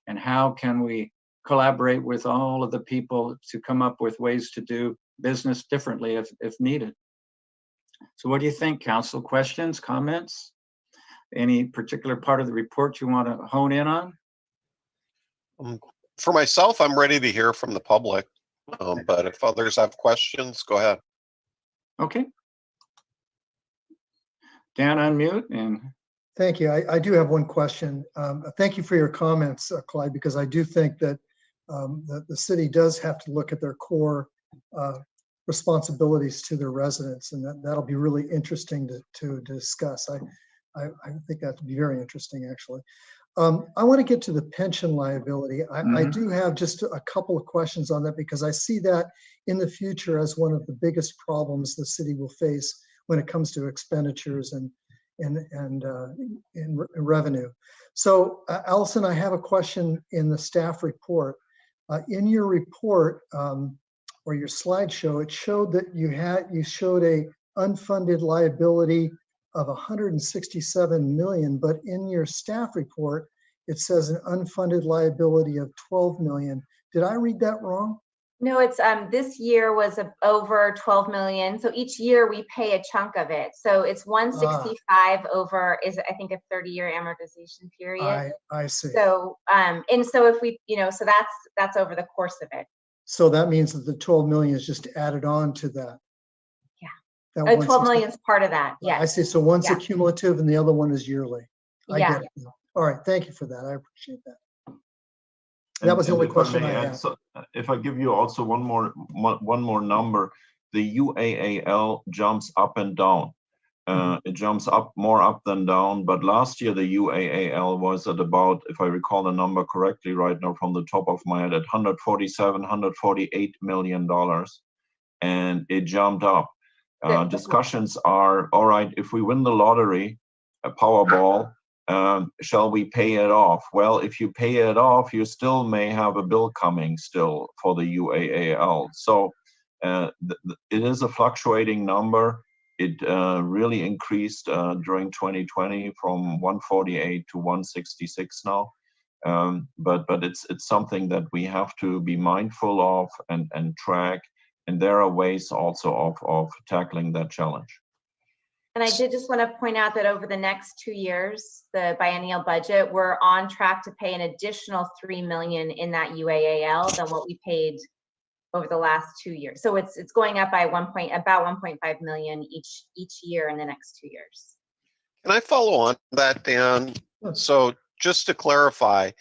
and how can we collaborate with all of the people to come up with ways to do business differently if needed? So what do you think, council? Questions, comments? Any particular part of the report you want to hone in on? For myself, I'm ready to hear from the public, but if others have questions, go ahead. Okay. Dan, unmute and Thank you. I do have one question. Thank you for your comments, Clyde, because I do think that the city does have to look at their core responsibilities to their residents, and that'll be really interesting to discuss. I think that would be very interesting, actually. I want to get to the pension liability. I do have just a couple of questions on that, because I see that in the future as one of the biggest problems the city will face when it comes to expenditures and revenue. So Allison, I have a question in the staff report. In your report or your slideshow, it showed that you showed a unfunded liability of 167 million, but in your staff report, it says an unfunded liability of 12 million. Did I read that wrong? No, it's this year was over 12 million. So each year we pay a chunk of it. So it's 165 over is I think a 30-year amortization period. I see. So and so if we, so that's over the course of it. So that means that the 12 million is just added on to that. Yeah. That 12 million is part of that. Yeah. I see. So one's Yeah. accumulative and the other one is yearly. I Yeah. get it now. All right. Thank you for that. I appreciate that. That was the only question I had. So if I give you also one more number, the UAAL jumps up and down. It jumps more up than down. But last year the UAAL was at about, if I recall the number correctly right now from the top of my head, at $148 million, and it jumped up. Discussions are, all right, if we win the lottery, a Powerball, shall we pay it off? Well, if you pay it off, you still may have a bill coming still for the UAAL. So it is a fluctuating number. It really increased during 2020 from 148 to 166 now. But it's something that we have to be mindful of and track. And there are ways also of tackling that challenge. And I did just want to point out that over the next 2 years, the biennial budget, we're on track to pay an additional 3 million in that UAAL than what we paid over the last 2 years. So it's going up by about 1.5 million each year in the next 2 years. Can I follow on that, Dan? So just to clarify,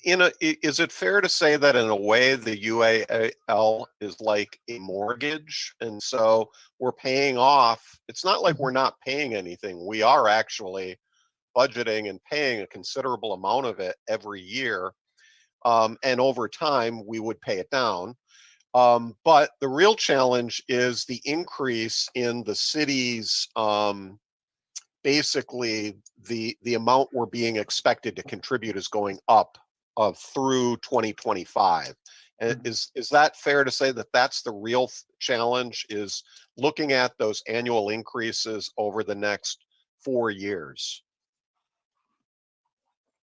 is it fair to say that in a way the UAL is like a mortgage, and so we're paying off? It's not like we're not paying anything. We are actually budgeting and paying a considerable amount of it every year, and over time we would pay it down. But the real challenge is the increase in the city's basically the amount we're being expected to contribute is going up through 2025. And is that fair to say that that's the real challenge, is looking at those annual increases over the next 4 years?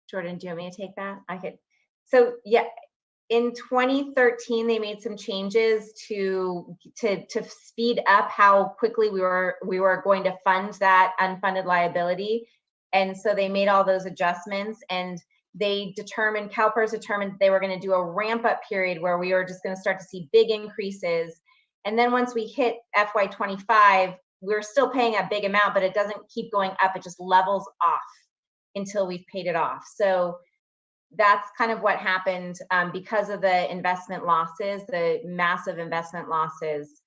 Jordan, do you want me to take that? I could. So yeah, in 2013, they made some changes to speed up how quickly we were going to fund that unfunded liability. And so they made all those adjustments, and CalPERS determined they were going to do a ramp up period where we were just going to start to see big increases. And then once we hit FY25, we're still paying a big amount, but it doesn't keep going up. It just levels off until we've paid it off. So that's kind of what happened because of the investment losses, the massive investment losses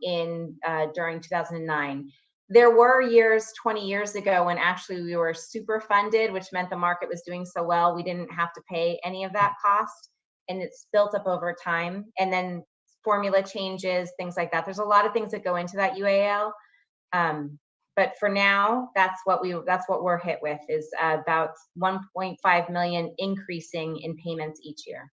during 2009. There were years 20 years ago when actually we were super funded, which meant the market was doing so well we didn't have to pay any of that cost, and it's built up over time. And then formula changes, things like that. There's a lot of things that go into that UAL. But for now, that's what we're hit with, is about 1.5 million increasing in payments each year.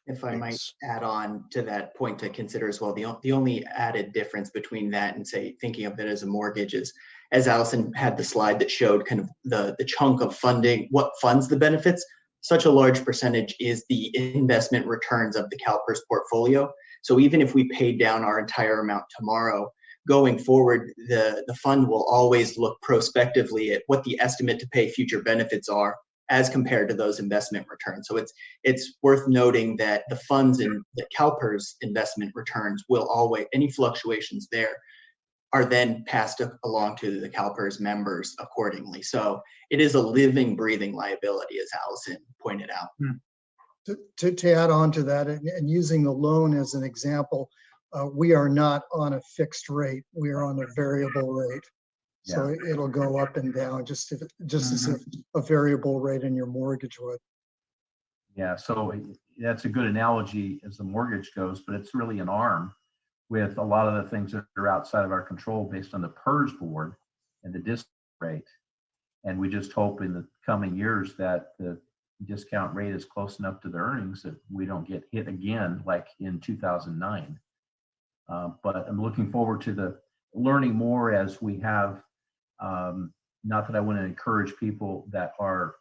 If I might add on to that point to consider as well, the only added difference between that and, say, thinking of it as a mortgage is, as Allison had the slide that showed kind of the chunk of funding, what funds the benefits, such a large percentage is the investment returns of the CalPERS portfolio. So even if we paid down our entire amount tomorrow, going forward, the fund will always look prospectively at what the estimate to pay future benefits are as compared to those investment returns. So it's worth noting that the funds in the CalPERS investment returns will always, any fluctuations there are then passed along to the CalPERS members accordingly. So it is a living, breathing liability, as Allison pointed out. To add on to that, and using the loan as an example, we are not on a fixed rate. We are on a variable rate. So it'll go up and down just as if a variable rate in your mortgage would. Yeah, so that's a good analogy as the mortgage goes, but it's really an arm with a lot of the things that are outside of our control based on the PERS board and the discount rate. And we just hope in the coming years that the discount rate is close enough to the earnings that we don't get hit again like in 2009. But I'm looking forward to the learning more as we have, not that I want to encourage people that are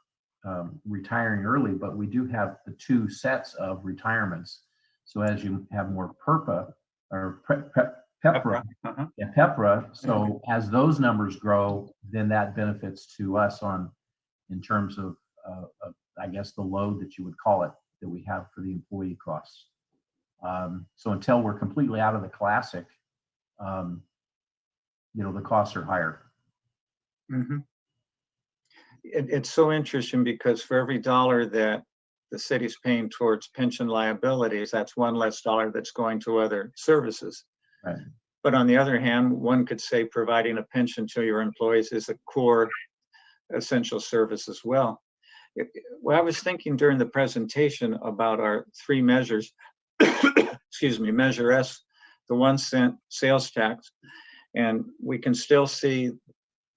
retiring early, but we do have the 2 sets of retirements. So as you have more PERPA or PEPRA, PEPRA. So as those numbers grow, then that benefits to us in terms of I guess the load that you would call it that we have for the employee costs. So until we're completely out of the classic, the costs are higher. It's so interesting because for every dollar that the city's paying towards pension liabilities, that's one less dollar that's going to other services. Right. But on the other hand, one could say providing a pension to your employees is a core essential service as well. Well, I was thinking during the presentation about our 3 measures, excuse me, Measure S, the 1-cent sales tax, and we can still see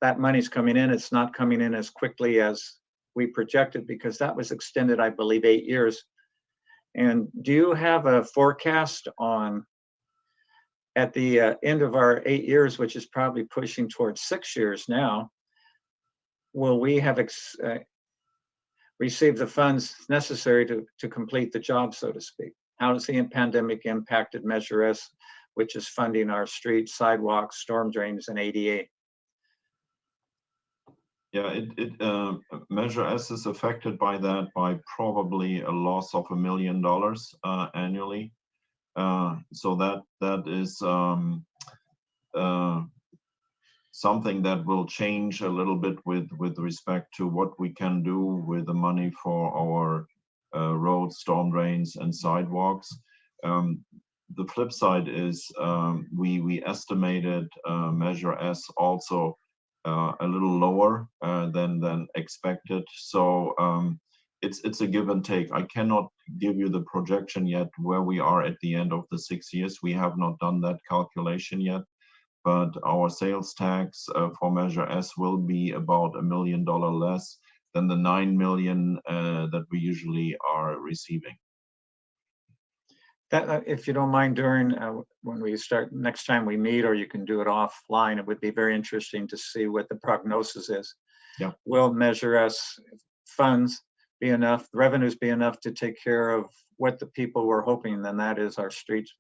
that money's coming in. It's not coming in as quickly as we projected because that was extended, I believe, 8 years. And do you have a forecast on, at the end of our 8 years, which is probably pushing towards 6 years now, will we have received the funds necessary to complete the job, so to speak? How has the pandemic impacted Measure S, which is funding our streets, sidewalks, storm drains, and ADA? Yeah, Measure S is affected by that by probably a loss of $1 million annually. So that is something that will change a little bit with respect to what we can do with the money for our roads, storm drains, and sidewalks. The flip side is we estimated Measure S also a little lower than expected. So it's a give and take. I cannot give you the projection yet where we are at the end of the 6 years. We have not done that calculation yet, but our sales tax for Measure S will be about $1 million less than the $9 million that we usually are receiving. That, if you don't mind, during when we start next time we meet, or you can do it offline, it would be very interesting to see what the prognosis is. Yeah. Will Measure S funds be enough, revenues be enough to take care of what the people were hoping, and that is our streets,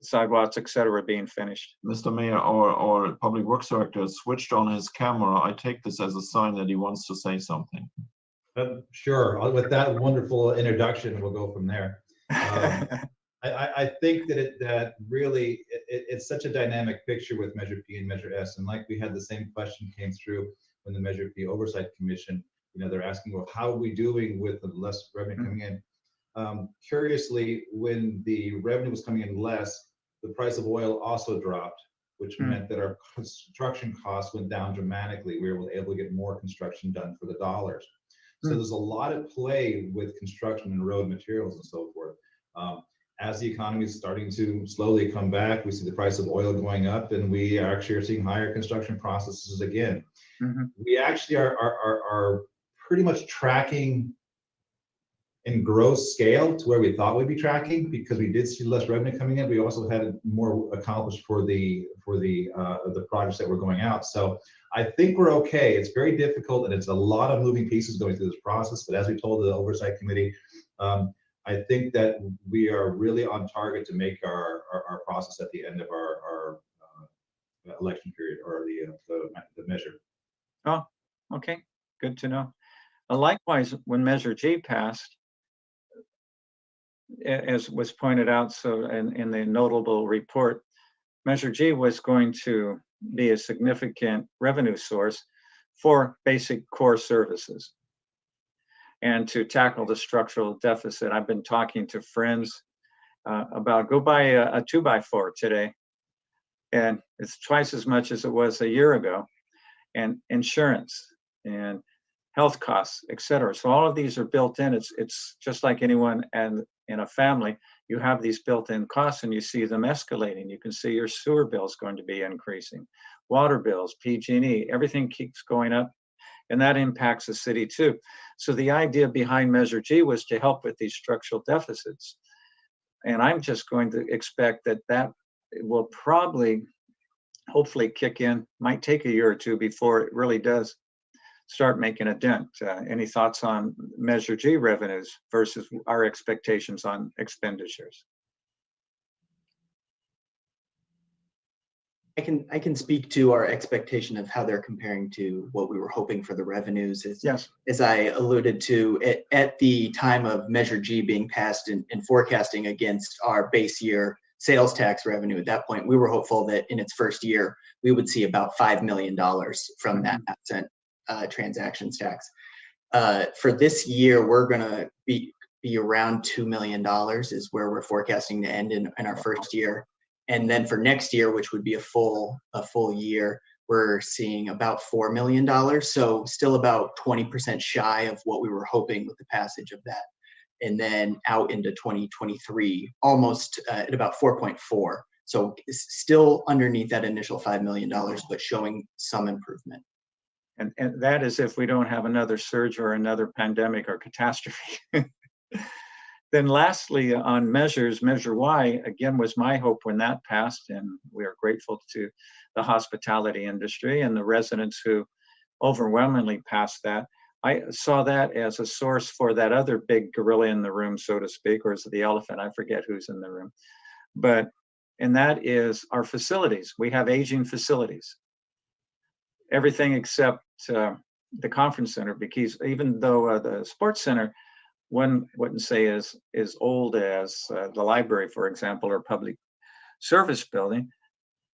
sidewalks, et cetera, being finished? Mr. Mayor, our Public Works Director switched on his camera. I take this as a sign that he wants to say something. Sure. With that wonderful introduction, we'll go from there. I think that really it's such a dynamic picture with Measure P and Measure S, and like we had the same question came through when the Measure P Oversight Commission, they're asking, well, how are we doing with the less revenue coming in? Curiously, when the revenue was coming in less, the price of oil also dropped, which meant that our construction costs went down dramatically. We were able to get more construction done for the dollars. So there's a lot at play with construction and road materials and so forth. As the economy is starting to slowly come back, we see the price of oil going up, and we actually are seeing higher construction processes again. We actually are pretty much tracking in gross scale to where we thought we'd be tracking, because we did see less revenue coming in. We also had more accomplished for the projects that were going out. So I think we're okay. It's very difficult, and it's a lot of moving pieces going through this process. But as we told the Oversight Committee, I think that we are really on target to make our process at the end of our election period, or the measure. Oh, okay, good to know. Likewise, when Measure G passed, as was pointed out so in the notable report, Measure G was going to be a significant revenue source for basic core services and to tackle the structural deficit. I've been talking to friends about go buy a 2x4 today, and it's twice as much as it was a year ago, and insurance and health costs, et cetera. So all of these are built in. It's just like anyone and in a family, you have these built-in costs and you see them escalating. You can see your sewer bills going to be increasing, water bills, PG&E, everything keeps going up, and that impacts the city too. So the idea behind Measure G was to help with these structural deficits. And I'm just going to expect that will probably, hopefully kick in, might take a year or two before it really does start making a dent. Any thoughts on Measure G revenues versus our expectations on expenditures? I can speak to our expectation of how they're comparing to what we were hoping for the revenues. Yes. As I alluded to, at the time of Measure G being passed and forecasting against our base year sales tax revenue, at that point, we were hopeful that in its first year, we would see about $5 million from that transactions tax. For this year, we're going to be around $2 million is where we're forecasting to end in our first year. And then for next year, which would be a full year, we're seeing about $4 million. So still about 20% shy of what we were hoping with the passage of that. And then out into 2023, almost at about 4.4. So it's still underneath that initial $5 million, but showing some improvement. And that is if we don't have another surge or another pandemic or catastrophe. Then lastly, on measures, Measure Y, again, was my hope when that passed, and we are grateful to the hospitality industry and the residents who overwhelmingly passed that. I saw that as a source for that other big gorilla in the room, so to speak, or is it the elephant? I forget who's in the room. And that is our facilities. We have aging facilities. Everything except the conference center, because even though the sports center, one wouldn't say is old as the library, for example, or public service building.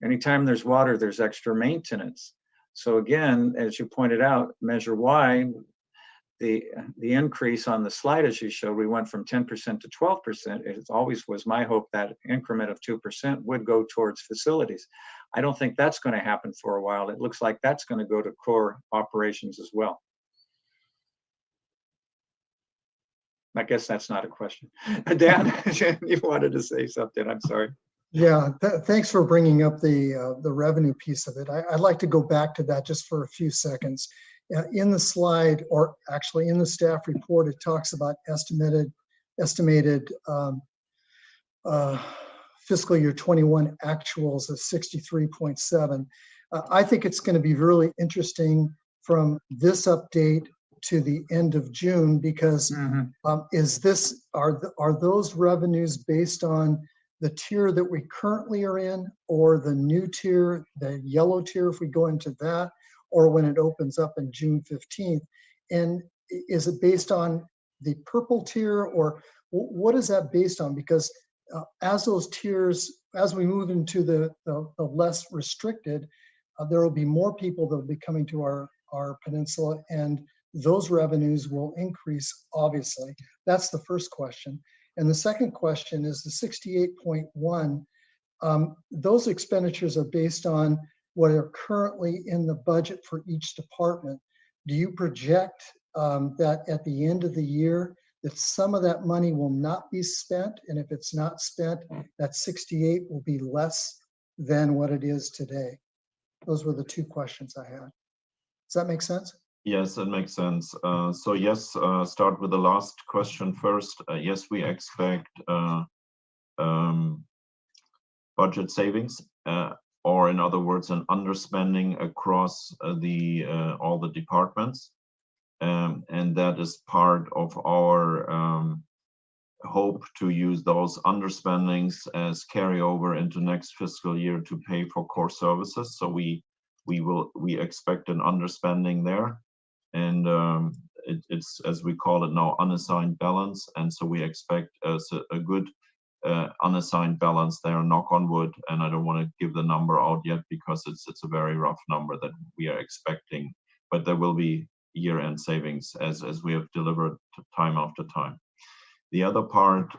Anytime there's water, there's extra maintenance. So again, as you pointed out, Measure Y, the increase on the slide as you showed, we went from 10% to 12%. It always was my hope that increment of 2% would go towards facilities. I don't think that's going to happen for a while. It looks like that's going to go to core operations as well. I guess that's not a question. Dan, you wanted to say something. I'm sorry. Yeah, thanks for bringing up the revenue piece of it. I'd like to go back to that just for a few seconds. In the slide, or actually in the staff report, it talks about estimated fiscal year 21 actuals of 63.7. I think it's going to be really interesting from this update to the end of June, because are those revenues based on the tier that we currently are in, or the new tier, the yellow tier, if we go into that, or when it opens up in June 15th? And is it based on the purple tier, or what is that based on? Because as those tiers, as we move into the less restricted, there will be more people that will be coming to our peninsula, and those revenues will increase, obviously. That's the first question. And the second question is the 68.1. Those expenditures are based on what are currently in the budget for each department. Do you project that at the end of the year, that some of that money will not be spent? And if it's not spent, that 68 will be less than what it is today? Those were the two questions I had. Does that make sense? Yes, it makes sense. So yes, start with the last question first. Yes, we expect budget savings, or in other words, an underspending across all the departments. And that is part of our hope to use those underspendings as carryover into next fiscal year to pay for core services. So we expect an underspending there. And it's, as we call it now, unassigned balance. And so we expect a good unassigned balance there, knock on wood. And I don't want to give the number out yet because it's a very rough number that we are expecting, but there will be year-end savings as we have delivered time after time. The other part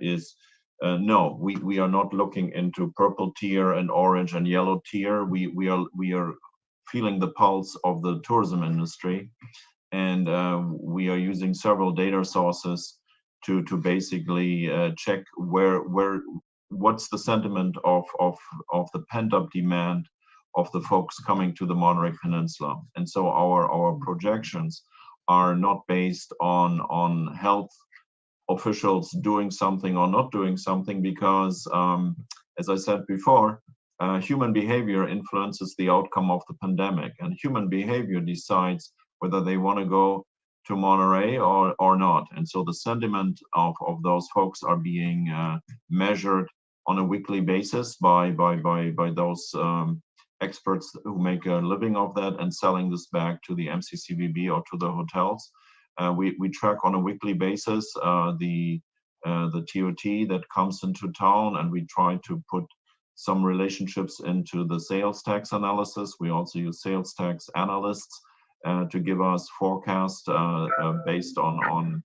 is no, we are not looking into purple tier and orange and yellow tier. We are feeling the pulse of the tourism industry, and we are using several data sources to basically check what's the sentiment of the pent-up demand of the folks coming to the Monterey Peninsula. And so our projections are not based on health officials doing something or not doing something, because as I said before, human behavior influences the outcome of the pandemic, and human behavior decides whether they want to go to Monterey or not. And so the sentiment of those folks are being measured on a weekly basis by those experts who make a living of that and selling this back to the MCCVB or to the hotels. We track on a weekly basis the TOT that comes into town, and we try to put some relationships into the sales tax analysis. We also use sales tax analysts to give us forecast based on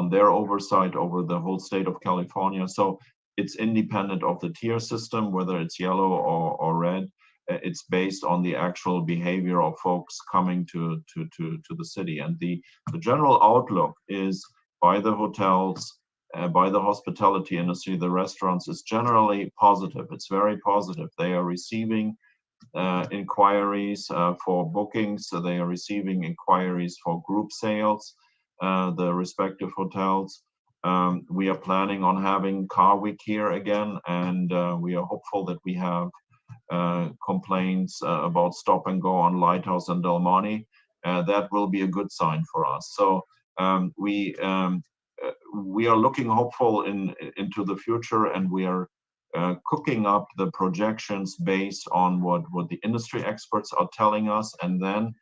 their oversight over the whole state of California. So it's independent of the tier system, whether it's yellow or red. It's based on the actual behavior of folks coming to the city. And the general outlook is by the hotels, by the hospitality industry, the restaurants, is generally positive. It's very positive. They are receiving inquiries for bookings. So they are receiving inquiries for group sales, the respective hotels. We are planning on having Car Week here again, and we are hopeful that we have complaints about stop and go on Lighthouse and Del Monte. That will be a good sign for us. So we are looking hopeful into the future, and we are cooking up the projections based on what the industry experts are telling us. And then,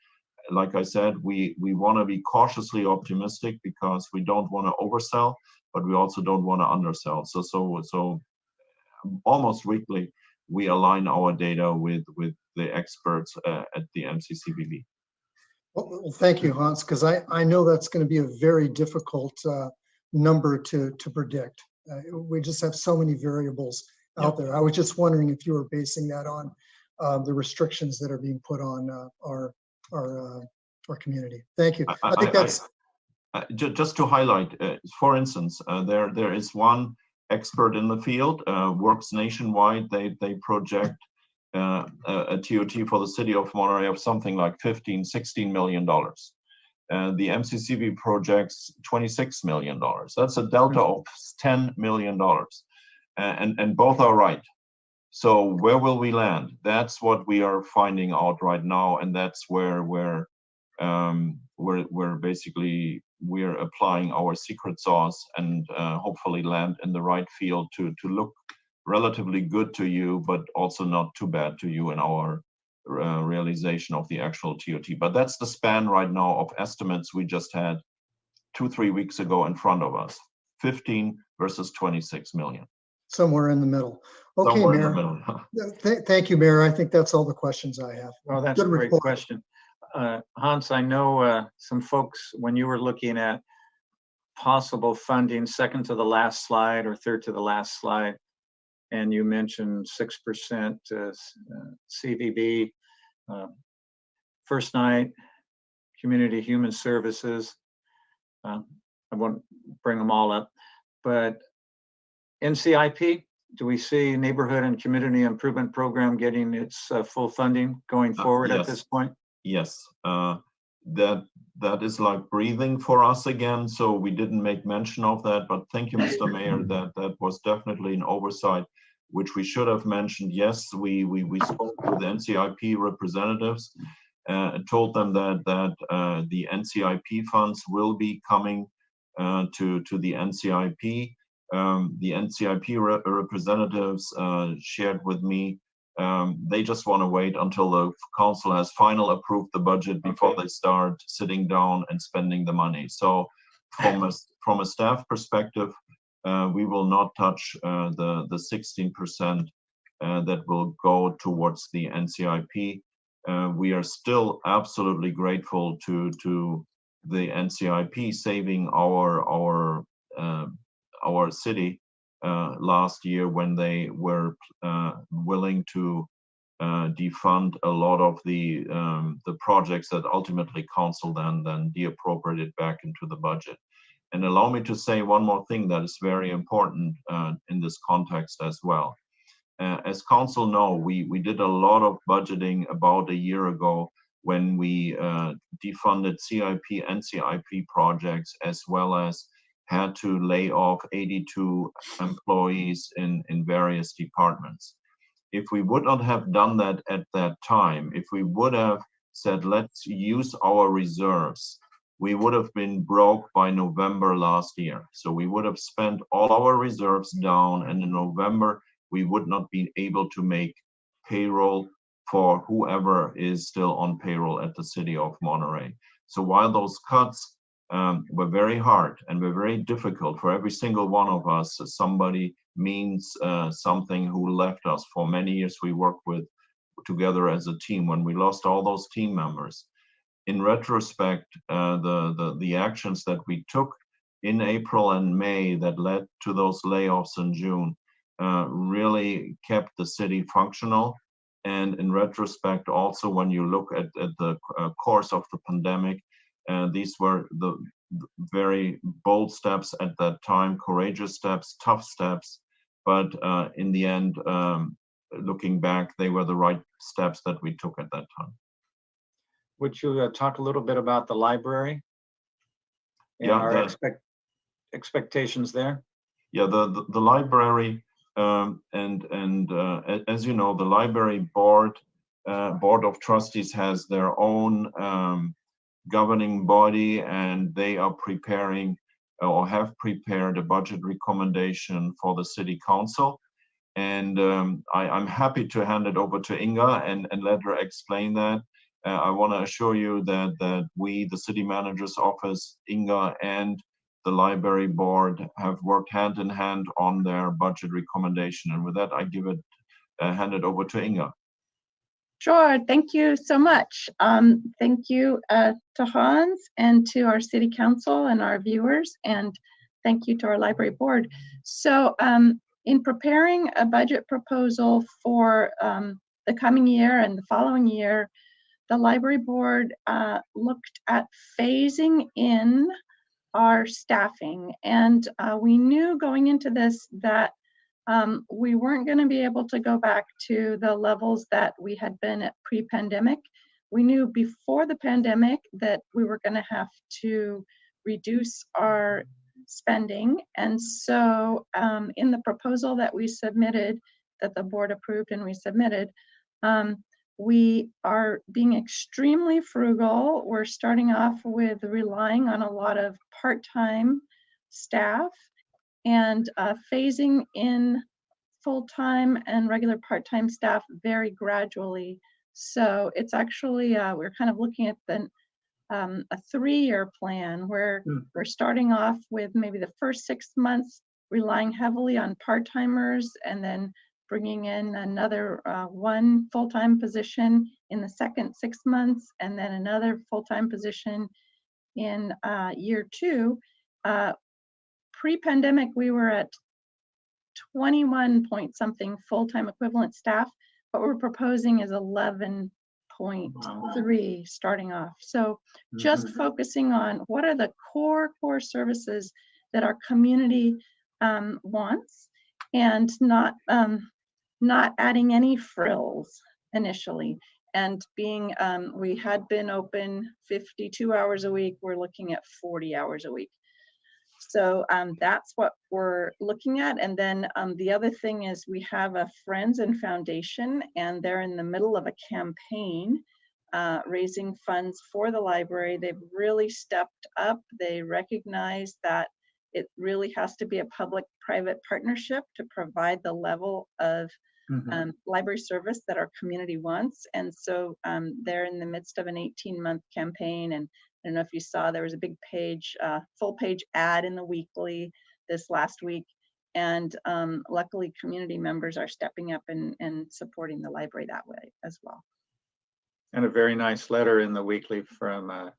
like I said, we want to be cautiously optimistic because we don't want to oversell, but we also don't want to undersell. So almost weekly, we align our data with the experts at the MCCVB. Well, thank you, Hans, because I know that's going to be a very difficult number to predict. We just have so many variables out there. I was just wondering if you were basing that on the restrictions that are being put on our community. Thank you. I think that's just to highlight. For instance, there is one expert in the field, works nationwide. They project a TOT for the city of Monterey of something like $15–16 million. The MCCB projects $26 million. That's a delta of $10 million. And both are right. So where will we land? That's what we are finding out right now, and that's where we're basically we're applying our secret sauce and hopefully land in the right field to look relatively good to you, but also not too bad to you in our realization of the actual TOT. But that's the span right now of estimates we just had 2-3 weeks ago in front of us: 15 versus 26 million. Somewhere in the middle. Okay, Somewhere Mayor. in the middle. Thank you, Mayor. I think that's all the questions I have. Well, that's Good a great report. question. Hans, I know some folks, when you were looking at possible funding, second to the last slide or third to the last slide, and you mentioned 6% CVB, first night, community human services. I won't bring them all up, but NCIP, do we see neighborhood and community improvement program getting its full funding going forward yes. at this point? Yes, that is like breathing for us again. So we didn't make mention of that, but thank you, Mr. Mayor. That was definitely an oversight, which we should have mentioned. Yes, we spoke with NCIP representatives, told them that the NCIP funds will be coming to the NCIP. The NCIP representatives shared with me They just want to wait until the council has final approved the budget before they start sitting down and spending the money. So from a staff perspective, we will not touch the 16% that will go towards the NCIP. We are still absolutely grateful to the NCIP saving our city last year when they were willing to defund a lot of the projects that ultimately council then de-appropriated back into the budget. And allow me to say one more thing that is very important in this context as well. As council know, we did a lot of budgeting about a year ago when we defunded CIP and CIP projects, as well as had to lay off 82 employees in various departments. If we would not have done that at that time, if we would have said, let's use our reserves, we would have been broke by November last year. So we would have spent all our reserves down, and in November, we would not be able to make payroll for whoever is still on payroll at the city of Monterey. So while those cuts were very hard and were very difficult for every single one of us, somebody means something who left us. For many years, we worked together as a team. When we lost all those team members, in retrospect, the actions that we took in April and May that led to those layoffs in June really kept the city functional. And in retrospect, also when you look at the course of the pandemic, these were the very bold steps at that time, courageous steps, tough steps. But in the end, looking back, they were the right steps that we took at that time. Would you talk a little bit about the library? And Yeah, our expectations there? Yeah, the library, as you know, the library board of trustees has their own governing body, and they are preparing or have prepared a budget recommendation for the city council. And I'm happy to hand it over to Inga and let her explain that. I want to assure you that we, the city manager's office, Inga, and the library board have worked hand in hand on their budget recommendation. And with that, I hand it over to Inga. Sure, thank you so much. Thank you to Hans and to our city council and our viewers, and thank you to our library board. So in preparing a budget proposal for the coming year and the following year, the library board looked at phasing in our staffing. And we knew going into this that we weren't going to be able to go back to the levels that we had been at pre-pandemic. We knew before the pandemic that we were going to have to reduce our spending. And so in the proposal that we submitted, that the board approved and we submitted, we are being extremely frugal. We're starting off with relying on a lot of part-time staff and phasing in full-time and regular part-time staff very gradually. So it's actually, we're kind of looking at a 3-year plan where we're starting off with maybe the first 6 months relying heavily on part-timers, and then bringing in another 1 full-time position in the second 6 months, and then another full-time position in year 2. Pre-pandemic, we were at 21 point something full-time equivalent staff. What we're proposing is 11.3 starting off. So just focusing on what are the core services that our community wants, and not adding any frills initially. And being, we had been open 52 hours a week, we're looking at 40 hours a week. So that's what we're looking at. And then the other thing is we have a Friends and Foundation, and they're in the middle of a campaign raising funds for the library. They've really stepped up. They recognize that it really has to be a public-private partnership to provide the level of library service that our community wants. And so they're in the midst of an 18-month campaign. And I don't know if you saw, there was a big page, full page ad in the weekly this last week. And luckily, community members are stepping up and supporting the library that way as well. And a very nice letter in the weekly from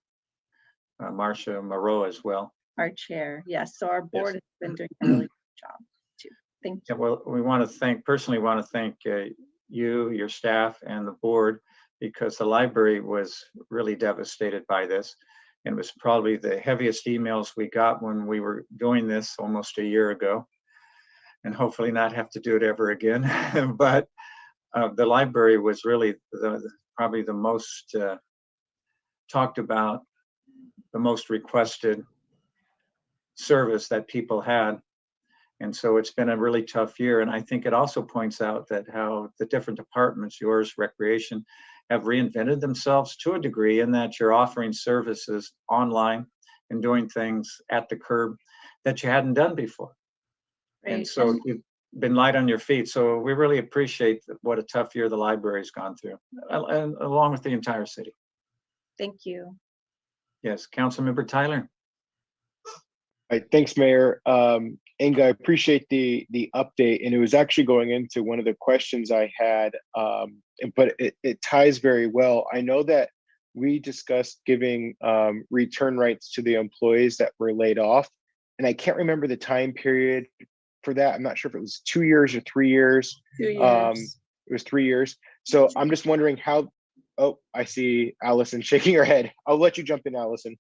Marcia Moreau as well. Our chair, yes. So our board Yes. has been doing a really good job too. Thank Yeah, you. well, we want to personally want to thank you, your staff, and the board, because the library was really devastated by this. And it was probably the heaviest emails we got when we were doing this almost a year ago. And hopefully not have to do it ever again. But the library was really probably the most talked about, the most requested service that people had. And so it's been a really tough year. And I think it also points out that how the different departments, yours, recreation, have reinvented themselves to a degree, in that you're offering services online and doing things at the curb that you hadn't done before. And Great. so you've been light on your feet. So we really appreciate what a tough year the library's gone through, and along with the entire city. Thank you. Yes, Councilmember Tyler. Right, thanks, Mayor. Inga, I appreciate the update, and it was actually going into one of the questions I had, but it ties very well. I know that we discussed giving return rights to the employees that were laid off, and I can't remember the time period for that. I'm not sure if it was 2 years or 3 years. 2 years. It was 3 years. So I'm just wondering how. Oh, I see Allison shaking her head. I'll let you jump in, Allison.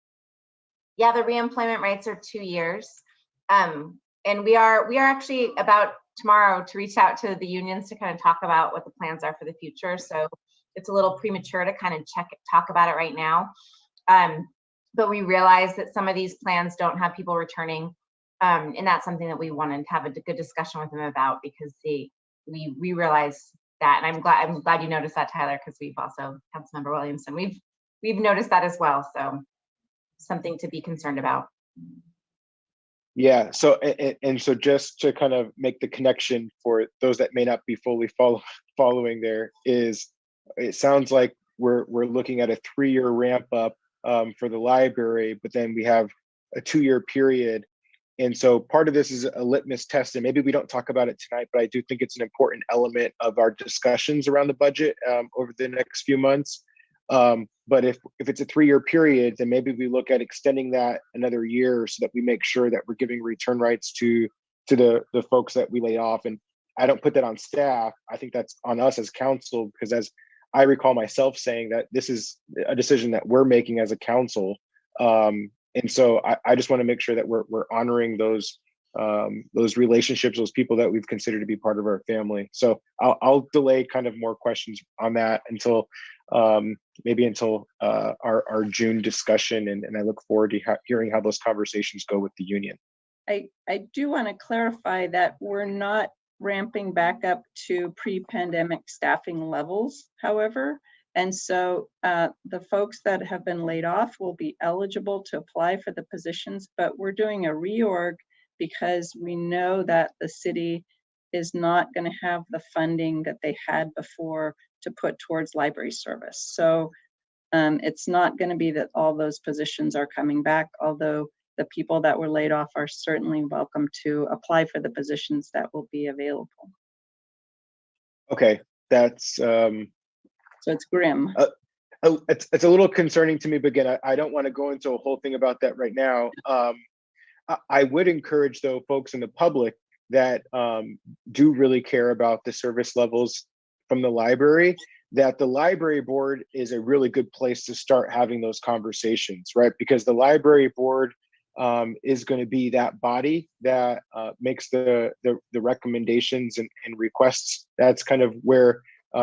Yeah, the reemployment rights are 2 years. And we are actually about tomorrow to reach out to the unions to kind of talk about what the plans are for the future. So it's a little premature to kind of talk about it right now. But we realize that some of these plans don't have people returning. And that's something that we wanted to have a good discussion with them about, because we realize that. And I'm glad you noticed that, Tyler, because we've also, Councilmember Williamson, we've noticed that as well. So something to be concerned about. Yeah. So and so just to kind of make the connection for those that may not be fully following, there is, it sounds like we're looking at a 3-year ramp up for the library, but then we have a 2-year period. And so part of this is a litmus test, and maybe we don't talk about it tonight, but I do think it's an important element of our discussions around the budget over the next few months. But if it's a 3-year period, then maybe we look at extending that another year so that we make sure that we're giving return rights to the folks that we lay off. And I don't put that on staff. I think that's on us as council, because as I recall myself saying that this is a decision that we're making as a council. And so I just want to make sure that we're honoring those relationships, those people that we've considered to be part of our family. So I'll delay kind of more questions on that until maybe until our June discussion, and I look forward to hearing how those conversations go with the union. I do want to clarify that we're not ramping back up to pre-pandemic staffing levels, however. And so the folks that have been laid off will be eligible to apply for the positions, but we're doing a reorg because we know that the city is not going to have the funding that they had before to put towards library service. So it's not going to be that all those positions are coming back, although the people that were laid off are certainly welcome to apply for the positions that will be available. Okay, that's so it's grim. It's a little concerning to me, but again, I don't want to go into a whole thing about that right now. I would encourage, though, folks in the public that do really care about the service levels from the library, that the library board is a really good place to start having those conversations, right? Because the library board is going to be that body that makes the recommendations and requests. That's kind of where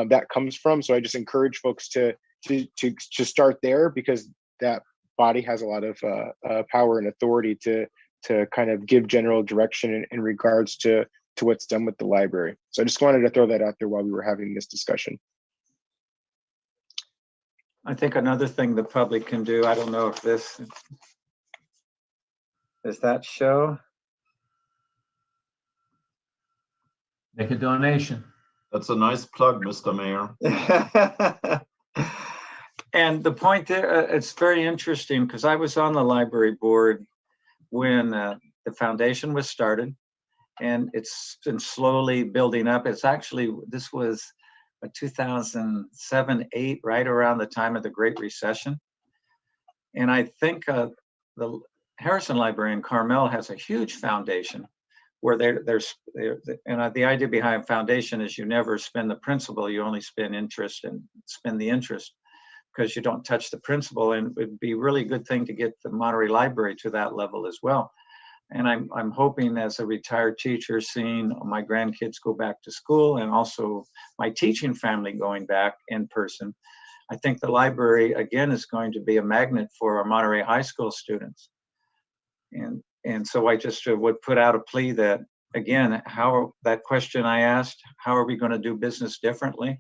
that comes from. So I just encourage folks to start there, because that body has a lot of power and authority to kind of give general direction in regards to what's done with the library. So I just wanted to throw that out there while we were having this discussion. I think another thing the public can do, I don't know if this is that show. Make a donation. That's a nice plug, Mr. Mayor. And the point there, it's very interesting because I was on the library board when the foundation was started, and it's been slowly building up. It's actually, this was 2007-8, right around the time of the Great Recession. And I think the Harrison Library in Carmel has a huge foundation where the idea behind foundation is you never spend the principal, you only spend interest and spend the interest because you don't touch the principal. And it would be a really good thing to get the Monterey Library to that level as well. And I'm hoping as a retired teacher, seeing my grandkids go back to school and also my teaching family going back in person, I think the library, again, is going to be a magnet for our Monterey High School students. And so I just would put out a plea that, again, that question I asked, how are we going to do business differently?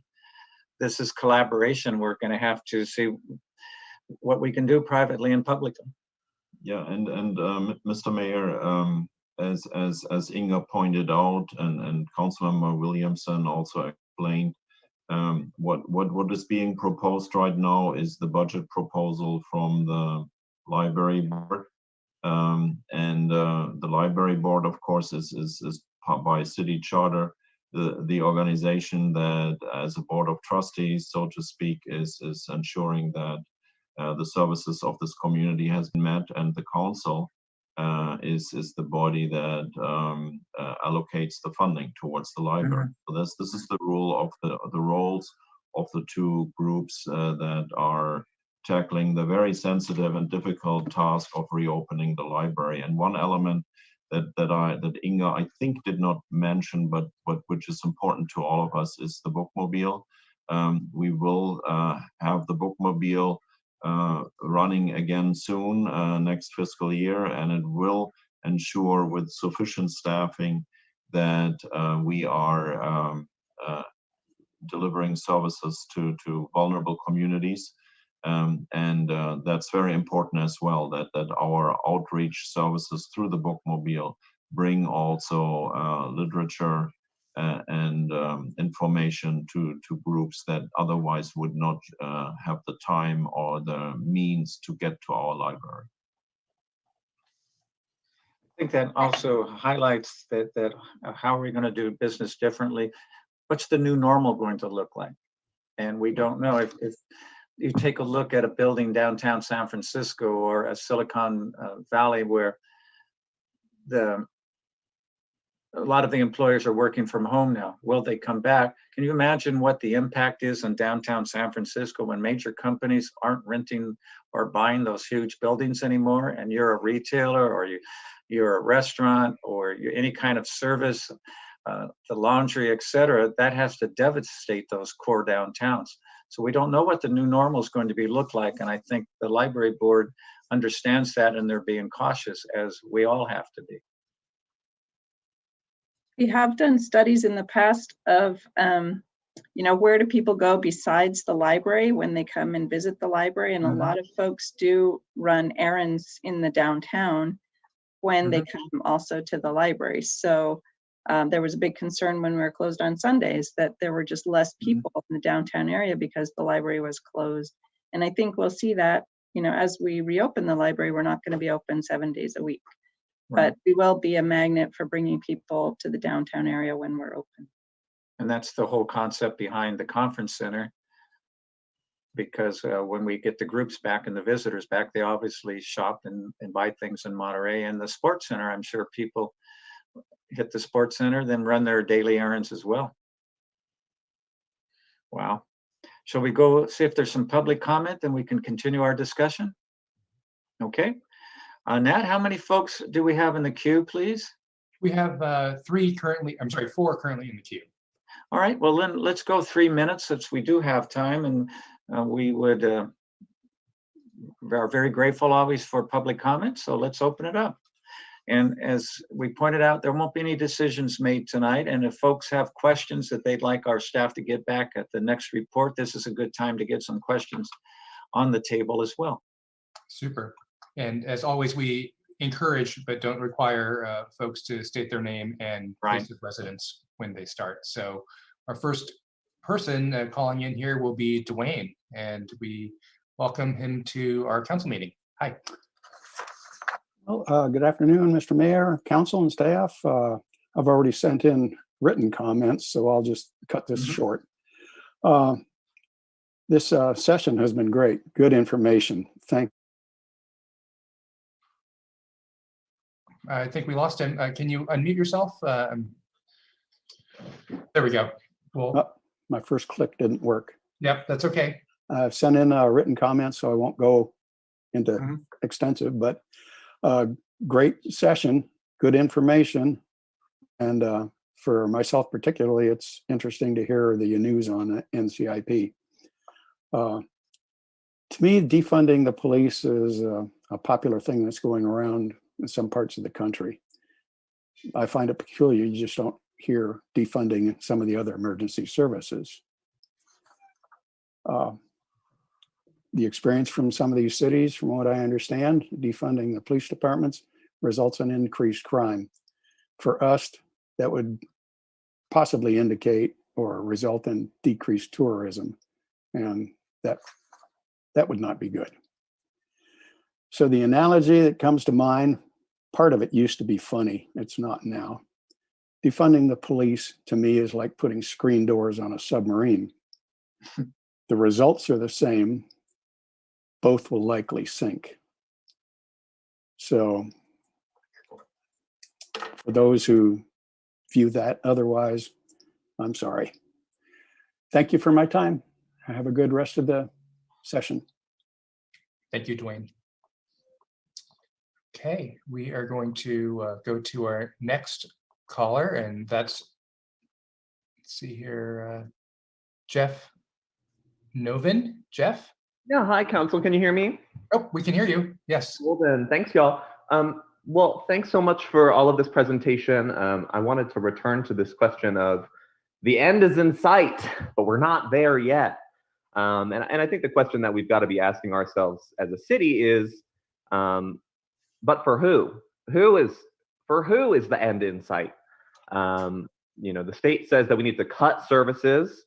This is collaboration. We're going to have to see what we can do privately and publicly. Yeah, and Mr. Mayor, as Inga pointed out, and Councilmember Williamson also explained, what is being proposed right now is the budget proposal from the library board. And the library board, of course, is by city charter the organization that, as a board of trustees, so to speak, is ensuring that the services of this community has been met, and the council is the body that allocates the funding towards the library. So this is the rule of the roles of the two groups that are tackling the very sensitive and difficult task of reopening the library. And one element that Inga, I think, did not mention, but which is important to all of us, is the Bookmobile. We will have the Bookmobile running again soon, next fiscal year, and it will ensure with sufficient staffing that we are delivering services to vulnerable communities. And that's very important as well, that our outreach services through the Bookmobile bring also literature and information to groups that otherwise would not have the time or the means to get to our library. I think that also highlights that how are we going to do business differently? What's the new normal going to look like? And we don't know. If you take a look at a building downtown San Francisco or a Silicon Valley where a lot of the employers are working from home now. Will they come back? Can you imagine what the impact is in downtown San Francisco when major companies aren't renting or buying those huge buildings anymore, and you're a retailer or you're a restaurant or you're any kind of service, the laundry, etc., that has to devastate those core downtowns. So we don't know what the new normal is going to look like, and I think the library board understands that, and they're being cautious, as we all have to be. We have done studies in the past of, where do people go besides the library when they come and visit the library? And a lot of folks do run errands in the downtown when they come also to the library. So there was a big concern when we were closed on Sundays that there were just less people in the downtown area because the library was closed. And I think we'll see that, as we reopen the library, we're not going to be open 7 days a week. But we will be a magnet for bringing people to the downtown area when we're open. And that's the whole concept behind the conference center, because when we get the groups back and the visitors back, they obviously shop and buy things in Monterey. And the sports center, I'm sure people hit the sports center, then run their daily errands as well. Wow. Shall we go see if there's some public comment, then we can continue our discussion? Okay. Nat, how many folks do we have in the queue, please? We have four currently in the queue. All right, well then let's go 3 minutes since we do have time, and we are very grateful always for public comment, so let's open it up. And as we pointed out, there won't be any decisions made tonight, and if folks have questions that they'd like our staff to get back at the next report, this is a good time to get some questions on the table as well. Super. And as always, we encourage but don't require folks to state their name and place of residence when they start. So Our first person calling in here will be Dwayne, and we welcome him to our council meeting. Hi. Well, good afternoon, Mr. Mayor, council and staff. I've already sent in written comments, so I'll just cut this short. This session has been great. Good information. I think we lost him. Can you unmute yourself? There we go. Well, my first click didn't work. Yep, that's okay. I've sent in written comments, so I won't go into extensive, but great session, good information. And for myself particularly, it's interesting to hear the news on NCIP. To me, defunding the police is a popular thing that's going around in some parts of the country. I find it peculiar. You just don't hear defunding some of the other emergency services. The experience from some of these cities, from what I understand, defunding the police departments results in increased crime. For us, that would possibly indicate or result in decreased tourism, and that would not be good. So the analogy that comes to mind, part of it used to be funny. It's not now. Defunding the police to me is like putting screen doors on a submarine. The results are the same. Both will likely sink. So for those who view that otherwise, I'm sorry. Thank you for my time. Have a good rest of the session. Thank you, Dwayne. Okay, we are going to go to our next caller, and that's, let's see here, Jeff Novin. Jeff? Yeah, hi, council. Can you hear me? Oh, we can hear you. Yes. Well then, thanks, y'all. Well, thanks so much for all of this presentation. I wanted to return to this question of the end is in sight, but we're not there yet. And I think the question that we've got to be asking ourselves as a city is, but for who? For who is the end in sight? You know, the state says that we need to cut services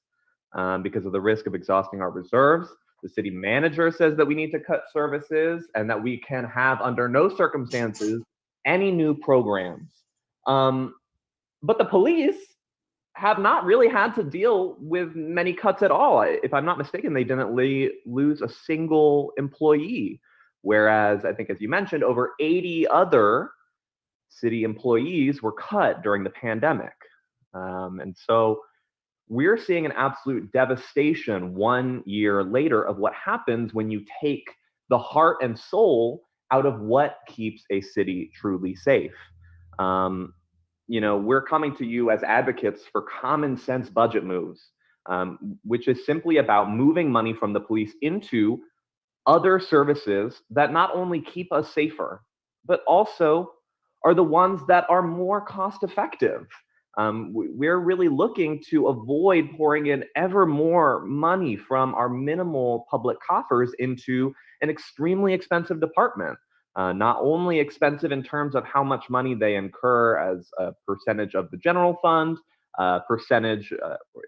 because of the risk of exhausting our reserves. The city manager says that we need to cut services and that we can have, under no circumstances, any new programs. But the police have not really had to deal with many cuts at all. If I'm not mistaken, they didn't lose a single employee. Whereas I think, as you mentioned, over 80 other city employees were cut during the pandemic. And so we're seeing an absolute devastation 1 year later of what happens when you take the heart and soul out of what keeps a city truly safe. You know, we're coming to you as advocates for common sense budget moves, which is simply about moving money from the police into other services that not only keep us safer, but also are the ones that are more cost effective. We're really looking to avoid pouring in ever more money from our minimal public coffers into an extremely expensive department. Not only expensive in terms of how much money they incur as a percentage of the general fund, percentage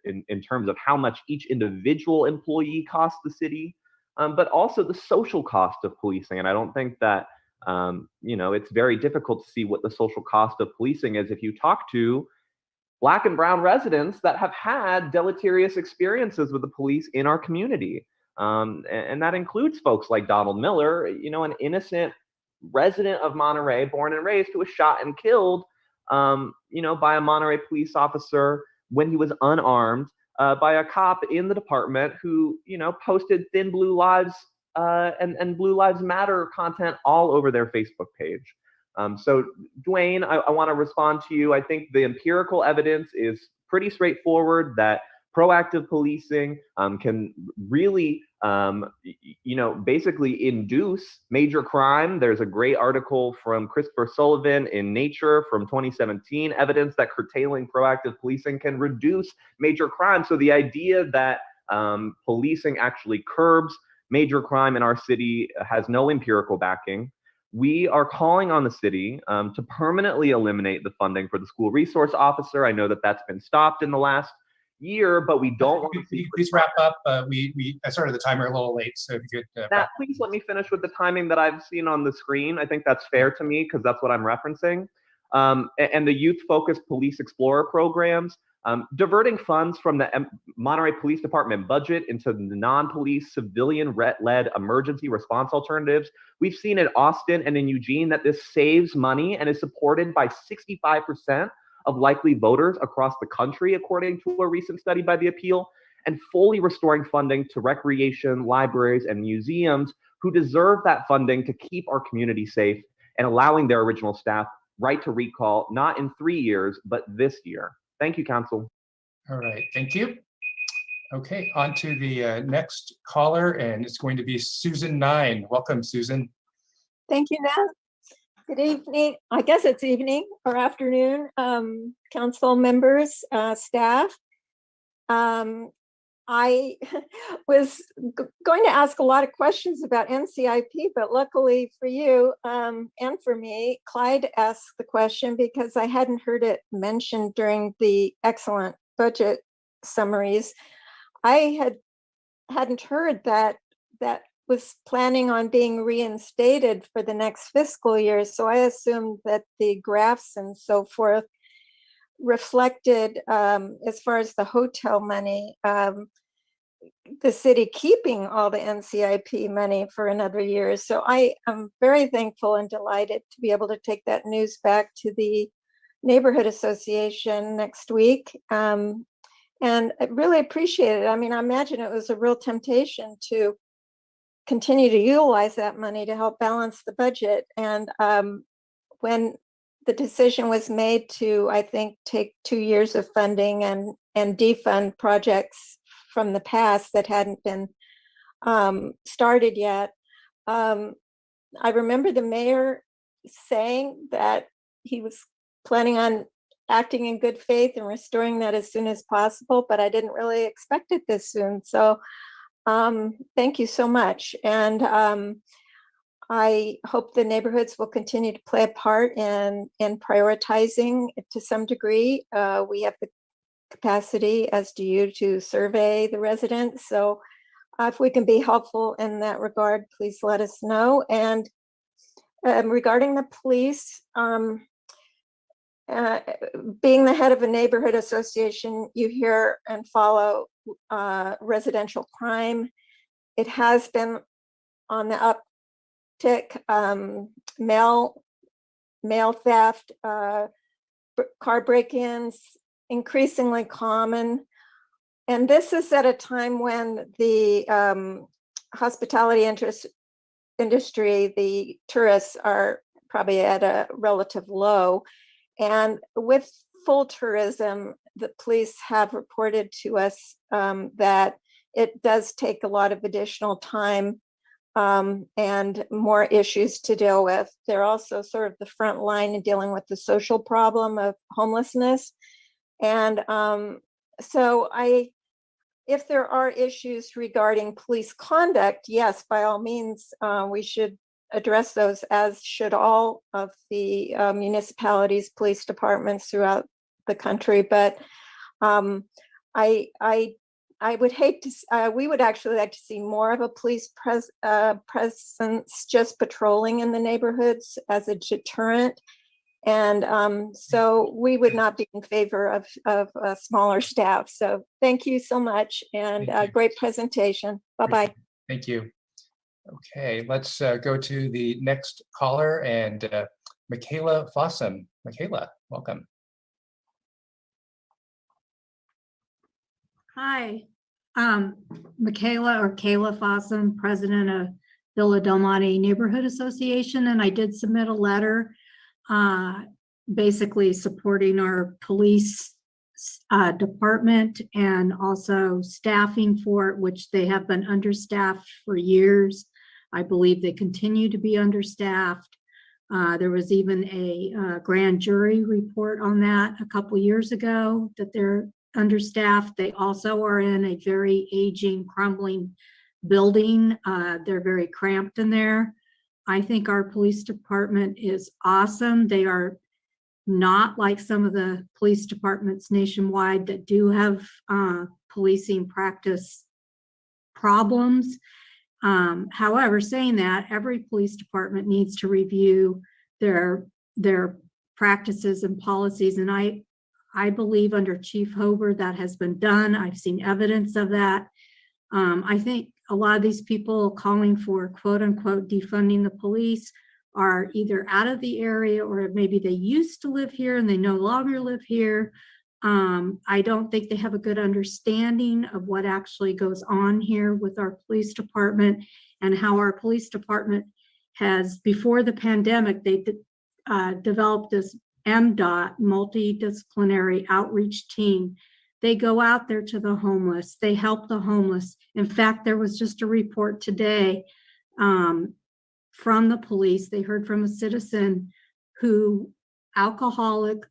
in terms of how much each individual employee costs the city, but also the social cost of policing. And I don't think that, you know, it's very difficult to see what the social cost of policing is if you talk to Black and brown residents that have had deleterious experiences with the police in our community. And that includes folks like Donald Miller, you know, an innocent resident of Monterey, born and raised, who was shot and killed, you know, by a Monterey police officer when he was unarmed, by a cop in the department who, you know, posted Thin Blue Lives and Blue Lives Matter content all over their Facebook page. So Dwayne, I want to respond to you. I think the empirical evidence is pretty straightforward that proactive policing can really, you know, basically induce major crime. There's a great article from Christopher Sullivan in Nature from 2017, evidence that curtailing proactive policing can reduce major crime. So the idea that policing actually curbs major crime in our city has no empirical backing. We are calling on the city to permanently eliminate the funding for the school resource officer. I know that that's been stopped in the last year, but we don't want to see. Please wrap up. I started the timer a little late, so if you could. Matt, please let me finish with the timing that I've seen on the screen. I think that's fair to me because that's what I'm referencing. And the youth-focused police explorer programs, diverting funds from the Monterey Police Department budget into the non-police civilian-led emergency response alternatives. We've seen in Austin and in Eugene that this saves money and is supported by 65% of likely voters across the country, according to a recent study by the Appeal, and fully restoring funding to recreation, libraries, and museums who deserve that funding to keep our community safe, and allowing their original staff right to recall, not in 3 years, but this year. Thank you, Council. All right, thank you. Okay, on to the next caller, and it's going to be Susan 9. Welcome, Susan. Thank you, Nat. Good evening. I guess it's evening or afternoon, council members, staff. I was going to ask a lot of questions about NCIP, but luckily for you and for me, Clyde asked the question because I hadn't heard it mentioned during the excellent budget summaries. I hadn't heard that was planning on being reinstated for the next fiscal year. So I assumed that the graphs and so forth reflected, as far as the hotel money, the city keeping all the NCIP money for another year. So I am very thankful and delighted to be able to take that news back to the neighborhood association next week. And I really appreciate it. I mean, I imagine it was a real temptation to continue to utilize that money to help balance the budget. And when the decision was made to, I think, take 2 years of funding and defund projects from the past that hadn't been started yet, I remember the mayor saying that he was planning on acting in good faith and restoring that as soon as possible, but I didn't really expect it this soon. So thank you so much. And I hope the neighborhoods will continue to play a part in prioritizing it to some degree. We have the capacity, as do you, to survey the residents. So if we can be helpful in that regard, please let us know. And regarding the police, being the head of a neighborhood association, you hear and follow residential crime. It has been on the uptick. Mail theft, car break-ins, increasingly common. And this is at a time when the hospitality industry, the tourists are probably at a relative low. And with full tourism, the police have reported to us that it does take a lot of additional time and more issues to deal with. They're also sort of the front line in dealing with the social problem of homelessness. And so if there are issues regarding police conduct, yes, by all means, we should address those, as should all of the municipalities, police departments throughout the country. But I would hate to, we would actually like to see more of a police presence just patrolling in the neighborhoods as a deterrent. And so we would not be in favor of a smaller staff. So thank you so much, and great presentation. Bye-bye. Thank you. Okay, let's go to the next caller, and Kayla Fossum. Kayla, welcome. Hi, Kayla Fossum, president of Villa Del Monte Neighborhood Association, and I did submit a letter basically supporting our police department and also staffing for it, which they have been understaffed for years. I believe they continue to be understaffed. There was even a grand jury report on that a couple years ago, that they're understaffed. They also are in a very aging, crumbling building. They're very cramped in there. I think our police department is awesome. They are not like some of the police departments nationwide that do have policing practice problems. However, saying that, every police department needs to review their practices and policies, and I believe under Chief Hober that has been done. I've seen evidence of that. I think a lot of these people calling for quote unquote defunding the police are either out of the area, or maybe they used to live here and they no longer live here. I don't think they have a good understanding of what actually goes on here with our police department, and how our police department has, before the pandemic, they developed this MDOT, multidisciplinary outreach team. They go out there to the homeless. They help the homeless. In fact, there was just a report today from the police. They heard from a citizen who, alcoholic,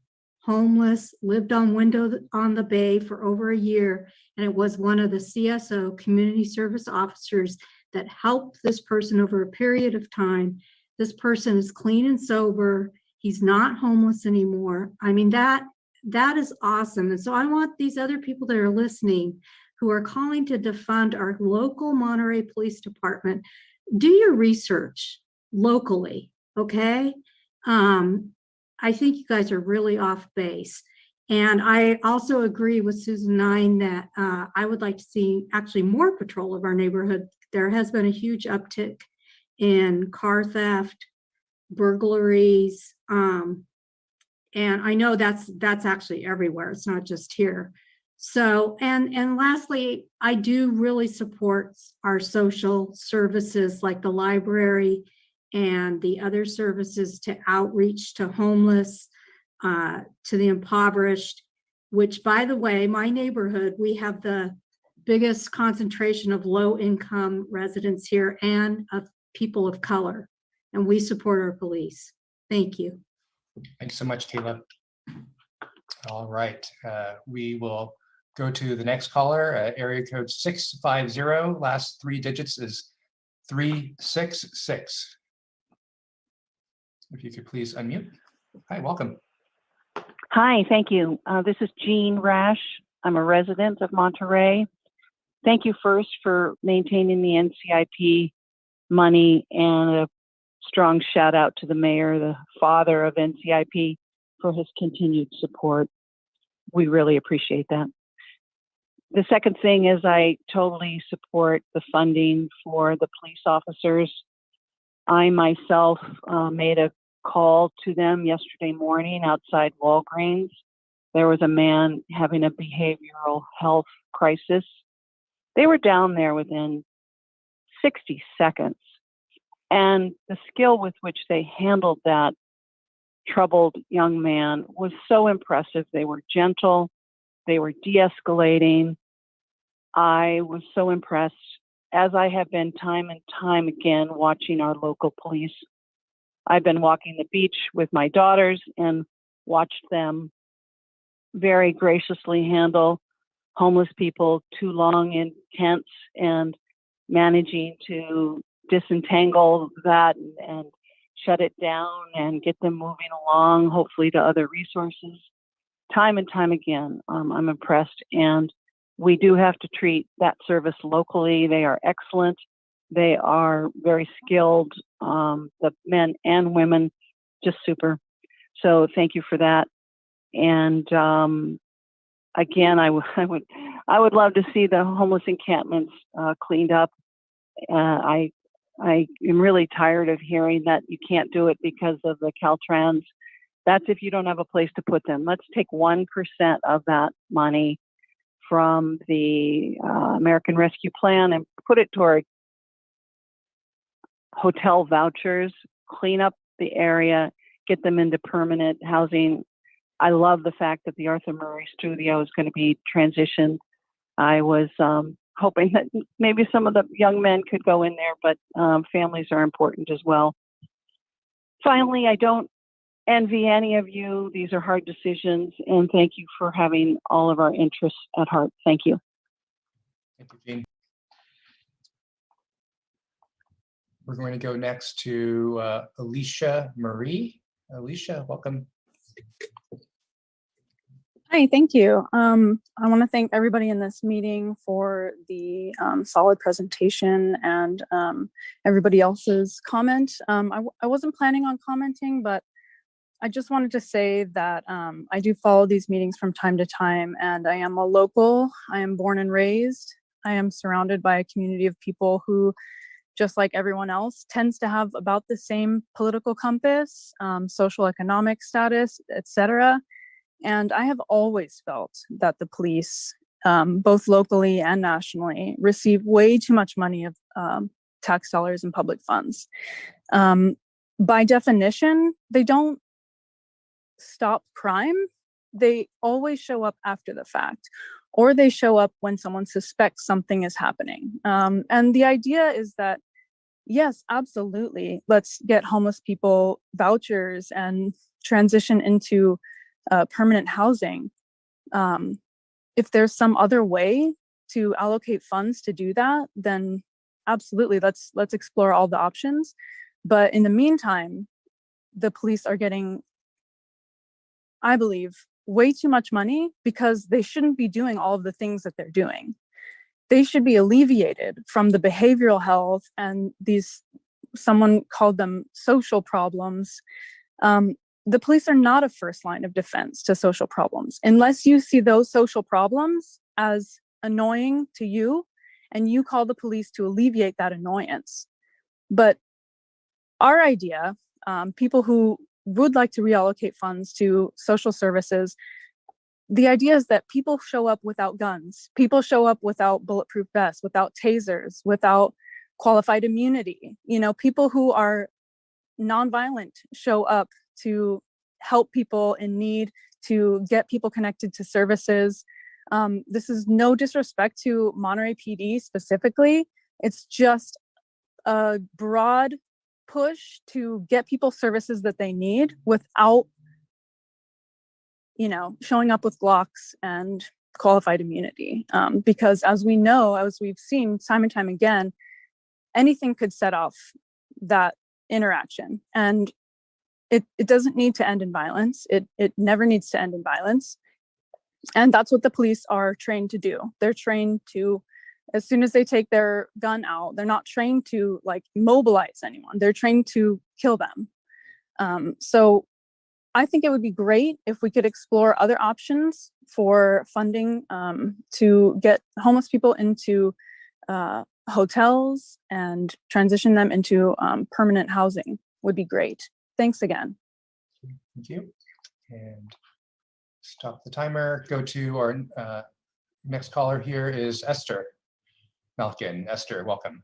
homeless, lived on window on the bay for over a year. And it was one of the CSO, community service officers, that helped this person over a period of time. This person is clean and sober. He's not homeless anymore. I mean, that is awesome. And so I want these other people that are listening, who are calling to defund our local Monterey Police Department, do your research locally, okay? I think you guys are really off base. And I also agree with Susan Nine that I would like to see actually more patrol of our neighborhood. There has been a huge uptick in car theft, burglaries, and I know that's actually everywhere. It's not just here. So, and lastly, I do really support our social services like the library and the other services to outreach to homeless, to the impoverished, which, by the way, my neighborhood, we have the biggest concentration of low-income residents here and of people of color, and we support our police. Thank you. Thanks so much, Kayla. All right, we will go to the next caller, area code 650. Last 3 digits is 366. If you could please unmute. Hi, welcome. Hi, thank you. This is Jean Rash. I'm a resident of Monterey. Thank you first for maintaining the NCIP money, and a strong shout out to the mayor, the father of NCIP, for his continued support. We really appreciate that. The second thing is I totally support the funding for the police officers. I myself made a call to them yesterday morning outside Walgreens. There was a man having a behavioral health crisis. They were down there within 60 seconds. And the skill with which they handled that troubled young man was so impressive. They were gentle. They were de-escalating. I was so impressed, as I have been time and time again watching our local police. I've been walking the beach with my daughters and watched them very graciously handle homeless people too long in tents, and managing to disentangle that and shut it down and get them moving along, hopefully to other resources. Time and time again, I'm impressed. And we do have to treat that service locally. They are excellent. They are very skilled, the men and women, just super. So thank you for that. And again, I would love to see the homeless encampments cleaned up. I am really tired of hearing that you can't do it because of the Caltrans. That's if you don't have a place to put them. Let's take 1% of that money from the American Rescue Plan and put it toward hotel vouchers, clean up the area, get them into permanent housing. I love the fact that the Arthur Murray Studio is going to be transitioned. I was hoping that maybe some of the young men could go in there, but families are important as well. Finally, I don't envy any of you. These are hard decisions, and thank you for having all of our interests at heart. Thank you. Thank you, Jean. We're going to go next to Alicia Marie. Alicia, welcome. Hi, thank you. I want to thank everybody in this meeting for the solid presentation and everybody else's comment. I wasn't planning on commenting, but I just wanted to say that I do follow these meetings from time to time, and I am a local. I am born and raised. I am surrounded by a community of people who, just like everyone else, tends to have about the same political compass, social economic status, etc. And I have always felt that the police, both locally and nationally, receive way too much money of tax dollars and public funds. By definition, they don't stop crime. They always show up after the fact, or they show up when someone suspects something is happening. And the idea is that, yes, absolutely, let's get homeless people vouchers and transition into permanent housing. If there's some other way to allocate funds to do that, then absolutely, let's explore all the options. But in the meantime, the police are getting, I believe, way too much money because they shouldn't be doing all of the things that they're doing. They should be alleviated from the behavioral health and these, someone called them social problems. The police are not a first line of defense to social problems unless you see those social problems as annoying to you and you call the police to alleviate that annoyance. But our idea, people who would like to reallocate funds to social services, the idea is that people show up without guns. People show up without bulletproof vests, without tasers, without qualified immunity. You know, people who are nonviolent show up to help people in need, to get people connected to services. This is no disrespect to Monterey PD specifically. It's just a broad push to get people services that they need without, you know, showing up with Glocks and qualified immunity. Because as we know, as we've seen time and time again, anything could set off that interaction. And it doesn't need to end in violence. It never needs to end in violence. And that's what the police are trained to do. They're trained to, as soon as they take their gun out, they're not trained to like mobilize anyone. They're trained to kill them. So I think it would be great if we could explore other options for funding to get homeless people into hotels and transition them into permanent housing would be great. Thanks again. Thank you. And stop the timer. Go to our next caller here is Esther Malkin. Esther, welcome.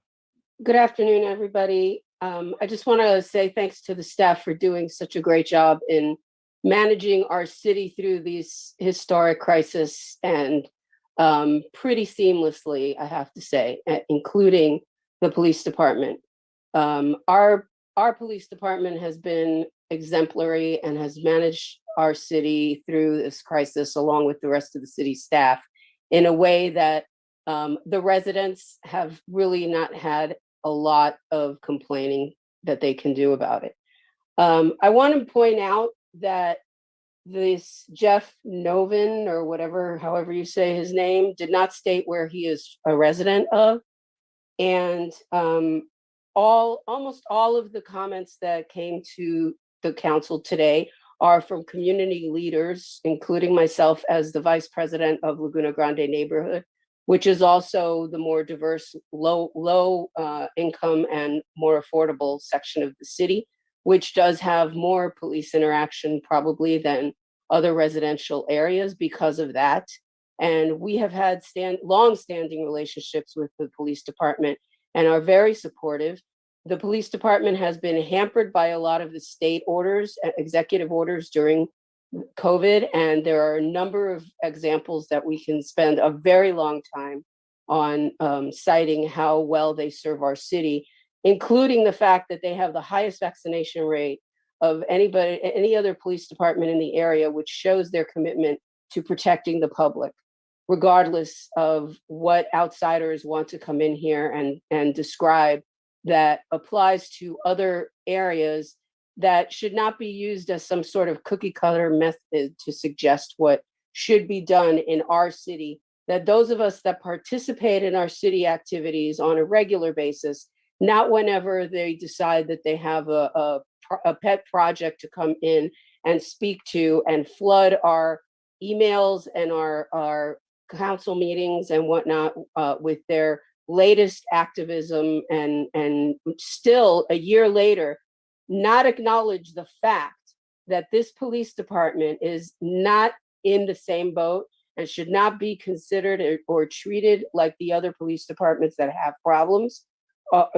Good afternoon, everybody. I just want to say thanks to the staff for doing such a great job in managing our city through these historic crises and pretty seamlessly, I have to say, including the police department. Our police department has been exemplary and has managed our city through this crisis along with the rest of the city staff in a way that the residents have really not had a lot of complaining that they can do about it. I want to point out that this Jeff Novin or whatever, however you say his name, did not state where he is a resident of. And almost all of the comments that came to the council today are from community leaders, including myself as the vice president of Laguna Grande neighborhood, which is also the more diverse, low income and more affordable section of the city, which does have more police interaction probably than other residential areas because of that. And we have had long-standing relationships with the police department and are very supportive. The police department has been hampered by a lot of the state orders, executive orders during COVID, and there are a number of examples that we can spend a very long time on citing how well they serve our city, including the fact that they have the highest vaccination rate of any other police department in the area, which shows their commitment to protecting the public, regardless of what outsiders want to come in here and describe that applies to other areas that should not be used as some sort of cookie cutter method to suggest what should be done in our city, that those of us that participate in our city activities on a regular basis, not whenever they decide that they have a pet project to come in and speak to and flood our emails and our council meetings and whatnot with their latest activism, and still a year later not acknowledge the fact that this police department is not in the same boat and should not be considered or treated like the other police departments that have problems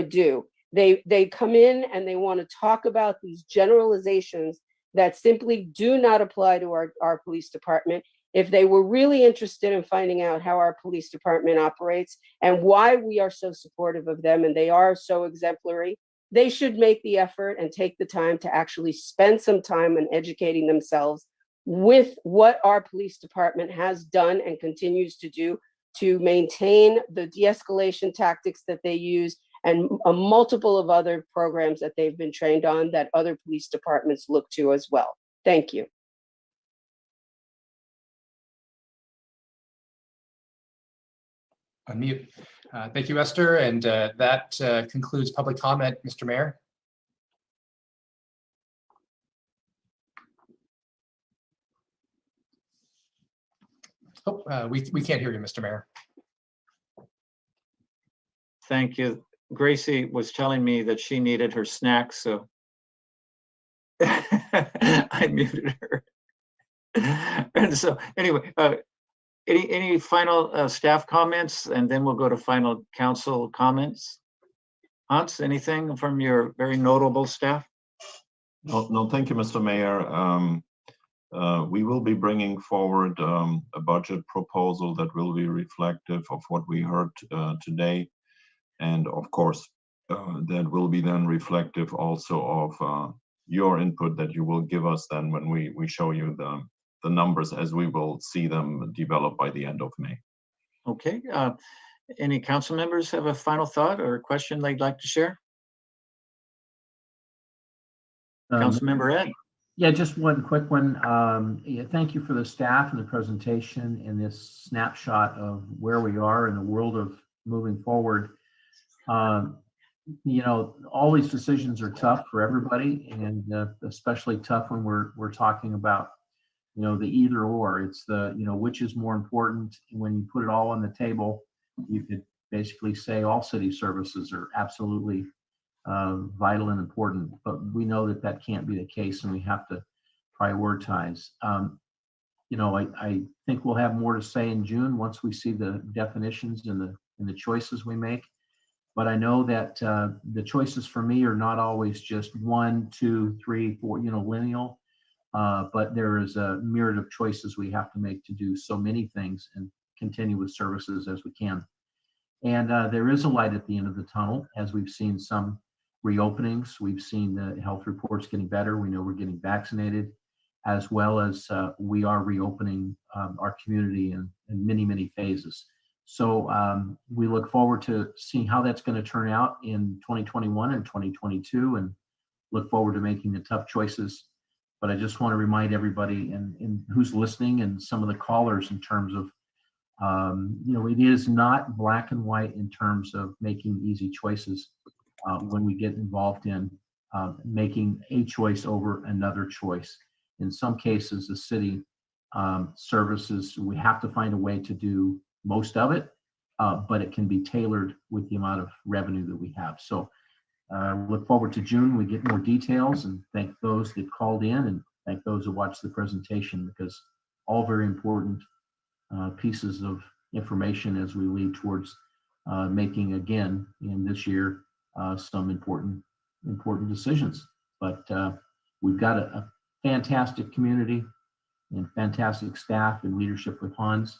do. They come in and they want to talk about these generalizations that simply do not apply to our police department. If they were really interested in finding out how our police department operates and why we are so supportive of them and they are so exemplary, they should make the effort and take the time to actually spend some time on educating themselves with what our police department has done and continues to do to maintain the de-escalation tactics that they use and a multiple of other programs that they've been trained on that other police departments look to as well. Thank you. Unmute. Thank you, Esther. And that concludes public comment, Mr. Mayor. Oh, we can't hear you, Mr. Mayor. Thank you. Gracie was telling me that she needed her snacks, so I muted her. And so anyway, any final staff comments, and then we'll go to final council comments. Hans, anything from your very notable staff? No, thank you, Mr. Mayor. We will be bringing forward a budget proposal that will be reflective of what we heard today. And of course, that will be then reflective also of your input that you will give us then when we show you the numbers as we will see them develop by the end of May. Okay. Any council members have a final thought or a question they'd like to share? Councilmember Ed. Yeah, just one quick one. Yeah, thank you for the staff and the presentation and this snapshot of where we are in the world of moving forward. You know, all these decisions are tough for everybody, and especially tough when we're talking about, you know, the either or. It's the, you know, which is more important. When you put it all on the table, you could basically say all city services are absolutely vital and important, but we know that that can't be the case, and we have to prioritize. You know, I think we'll have more to say in June once we see the definitions and the choices we make. But I know that the choices for me are not always just 1, 2, 3, 4, you know, lineal. But there is a myriad of choices we have to make to do so many things and continue with services as we can. And there is a light at the end of the tunnel, as we've seen some reopenings. We've seen the health reports getting better. We know we're getting vaccinated, as well as we are reopening our community in many, many phases. So we look forward to seeing how that's going to turn out in 2021 and 2022, and look forward to making the tough choices. But I just want to remind everybody and who's listening and some of the callers in terms of, you know, it is not black and white in terms of making easy choices when we get involved in making a choice over another choice. In some cases, the city services, we have to find a way to do most of it, but it can be tailored with the amount of revenue that we have. So look forward to June. We get more details, and thank those that called in and thank those who watched the presentation, because all very important pieces of information as we lead towards making, again, in this year, some important decisions. But we've got a fantastic community and fantastic staff and leadership with Hans.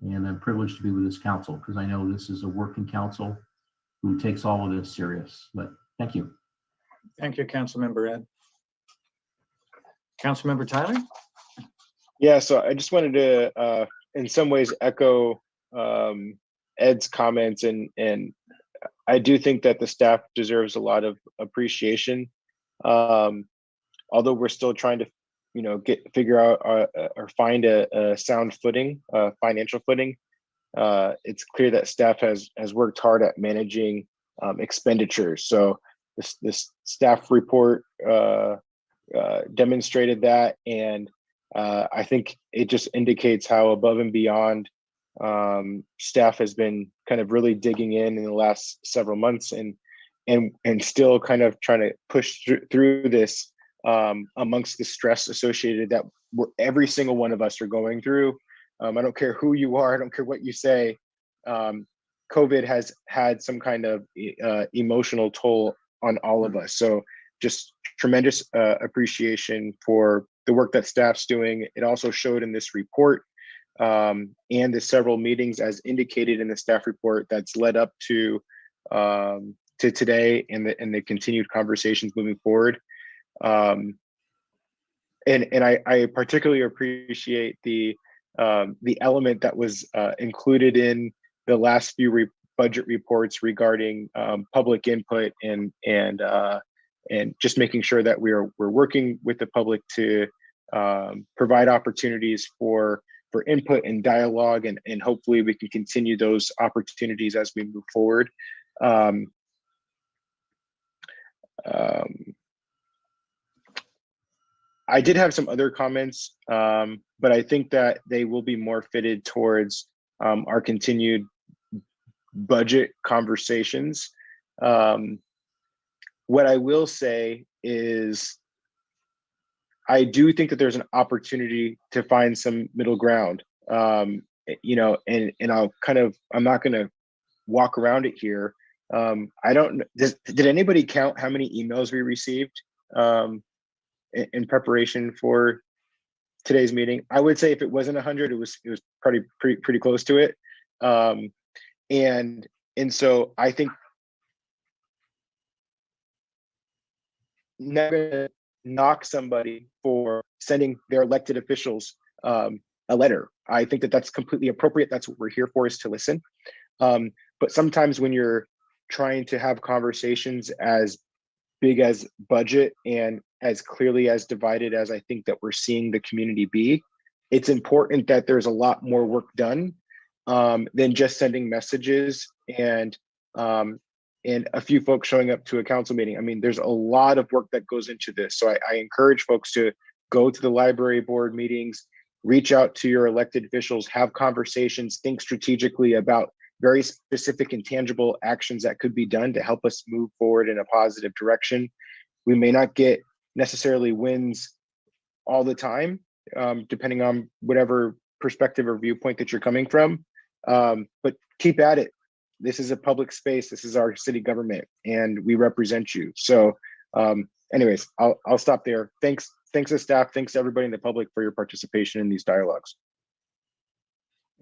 And I'm privileged to be with this council, because I know this is a working council who takes all of this serious. But thank you. Thank you, Councilmember Ed. Councilmember Tyler? Yeah, so I just wanted to, in some ways, echo Ed's comments, and I do think that the staff deserves a lot of appreciation. although we're still trying to, figure out or find a sound footing, financial footing, it's clear that staff has worked hard at managing expenditures. So this staff report demonstrated that, and I think it just indicates how above and beyond staff has been kind of really digging in the last several months, and still kind of trying to push through this amongst the stress associated that every single one of us are going through. I don't care who you are, I don't care what you say. COVID has had some kind of emotional toll on all of us. So just tremendous appreciation for the work that staff's doing. It also showed in this report and the several meetings as indicated in the staff report that's led up to today and the continued conversations moving forward. And I particularly appreciate the element that was included in the last few budget reports regarding public input and just making sure that we're working with the public to provide opportunities for input and dialogue, and hopefully we can continue those opportunities as we move forward. I did have some other comments, but I think that they will be more fitted towards our continued budget conversations. What I will say is I do think that there's an opportunity to find some middle ground, and I'm not going to walk around it here. I don't, did anybody count how many emails we received in preparation for today's meeting? I would say if it wasn't 100, it was pretty close to it. And so I think never gonna knock somebody for sending their elected officials a letter. I think that that's completely appropriate. That's what we're here for, is to listen. But sometimes when you're trying to have conversations as big as budget and as clearly as divided as I think that we're seeing the community be, it's important that there's a lot more work done than just sending messages and a few folks showing up to a council meeting. I mean, there's a lot of work that goes into this. So I encourage folks to go to the library board meetings, reach out to your elected officials, have conversations, think strategically about very specific and tangible actions that could be done to help us move forward in a positive direction. We may not get necessarily wins all the time, depending on whatever perspective or viewpoint that you're coming from, but keep at it. This is a public space. This is our city government, and we represent you. So anyways, I'll stop there. Thanks to staff. Thanks to everybody in the public for your participation in these dialogues.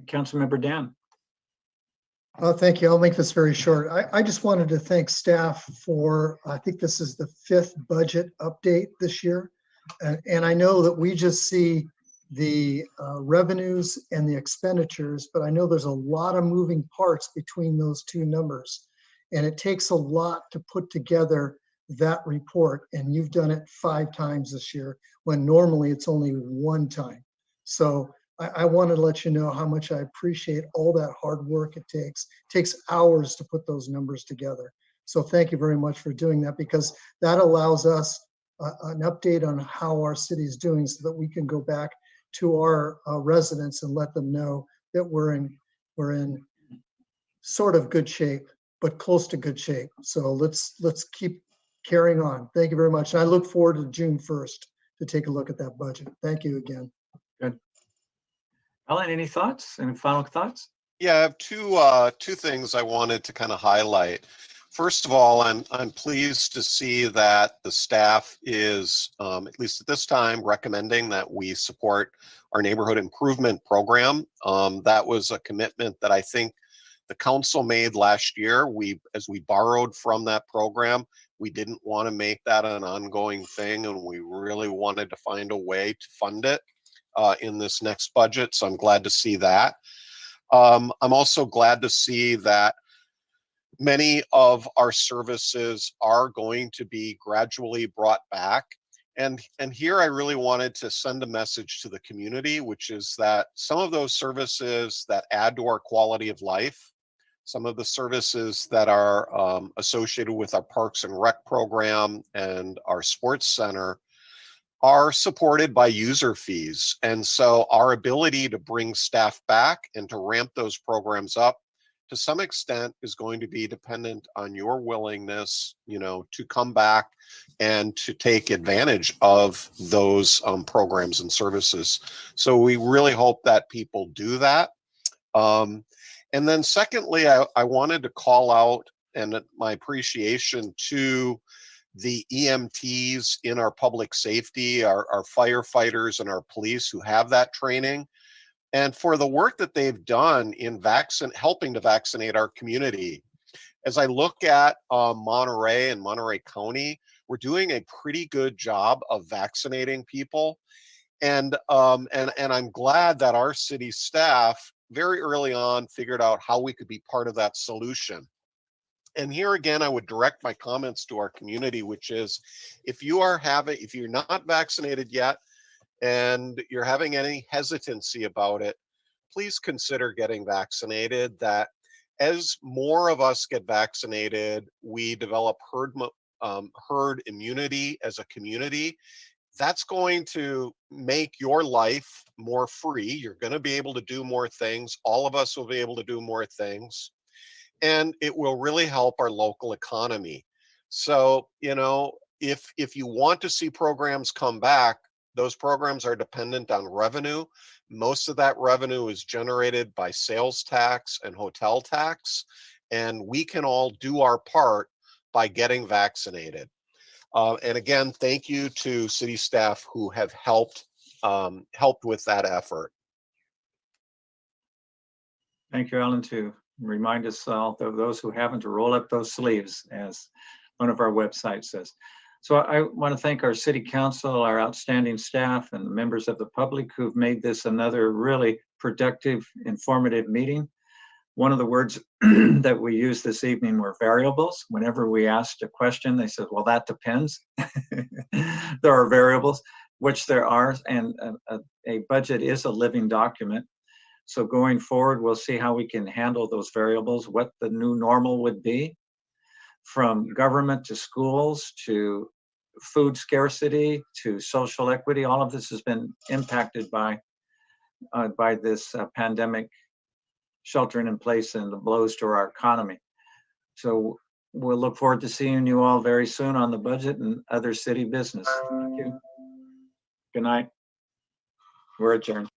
Councilmember Dan. Thank you. I'll make this very short. I just wanted to thank staff for, I think this is the 5th budget update this year. And I know that we just see the revenues and the expenditures, but I know there's a lot of moving parts between those two numbers. And it takes a lot to put together that report. And you've done it 5 times this year, when normally it's only 1 time. So I wanted to let you know how much I appreciate all that hard work it takes. It takes hours to put those numbers together. So thank you very much for doing that, because that allows us an update on how our city is doing, so that we can go back to our residents and let them know that we're in sort of good shape, but close to good shape. So let's keep carrying on. Thank you very much. And I look forward to June 1st to take a look at that budget. Thank you again. Good. Ellen, any thoughts? Any final thoughts? Yeah, I have two things I wanted to kind of highlight. First of all, I'm pleased to see that the staff is, at least at this time, recommending that we support our neighborhood improvement program. That was a commitment that I think the council made last year. As we borrowed from that program, we didn't want to make that an ongoing thing, and we really wanted to find a way to fund it in this next budget. So I'm glad to see that. I'm also glad to see that many of our services are going to be gradually brought back. And here I really wanted to send a message to the community, which is that some of those services that add to our quality of life, some of the services that are associated with our Parks and Rec program and our sports center are supported by user fees. And so our ability to bring staff back and to ramp those programs up to some extent is going to be dependent on your willingness, to come back and to take advantage of those programs and services. So we really hope that people do that. And then secondly, I wanted to call out my appreciation to the EMTs in our public safety, our firefighters and our police who have that training, and for the work that they've done in helping to vaccinate our community. As I look at Monterey and Monterey County, we're doing a pretty good job of vaccinating people. And I'm glad that our city staff very early on figured out how we could be part of that solution. And here again, I would direct my comments to our community, which is if you're not vaccinated yet and you're having any hesitancy about it, please consider getting vaccinated. That as more of us get vaccinated, we develop herd immunity as a community. That's going to make your life more free. You're going to be able to do more things. All of us will be able to do more things. And it will really help our local economy. So, if you want to see programs come back, those programs are dependent on revenue. Most of that revenue is generated by sales tax and hotel tax. And we can all do our part by getting vaccinated. And again, thank you to city staff who have helped with that effort. Thank you, Ellen, to remind us all, those who haven't, to roll up those sleeves, as one of our websites says. So I want to thank our city council, our outstanding staff, and the members of the public who've made this another really productive, informative meeting. One of the words that we used this evening were variables. Whenever we asked a question, they said, well, that depends. There are variables, which there are, and a budget is a living document. So going forward, we'll see how we can handle those variables, what the new normal would be, from government to schools to food scarcity to social equity. All of this has been impacted by this pandemic, sheltering in place and the blows to our economy. So we'll look forward to seeing you all very soon on the budget and other city business. Thank you. Good night. We're adjourned.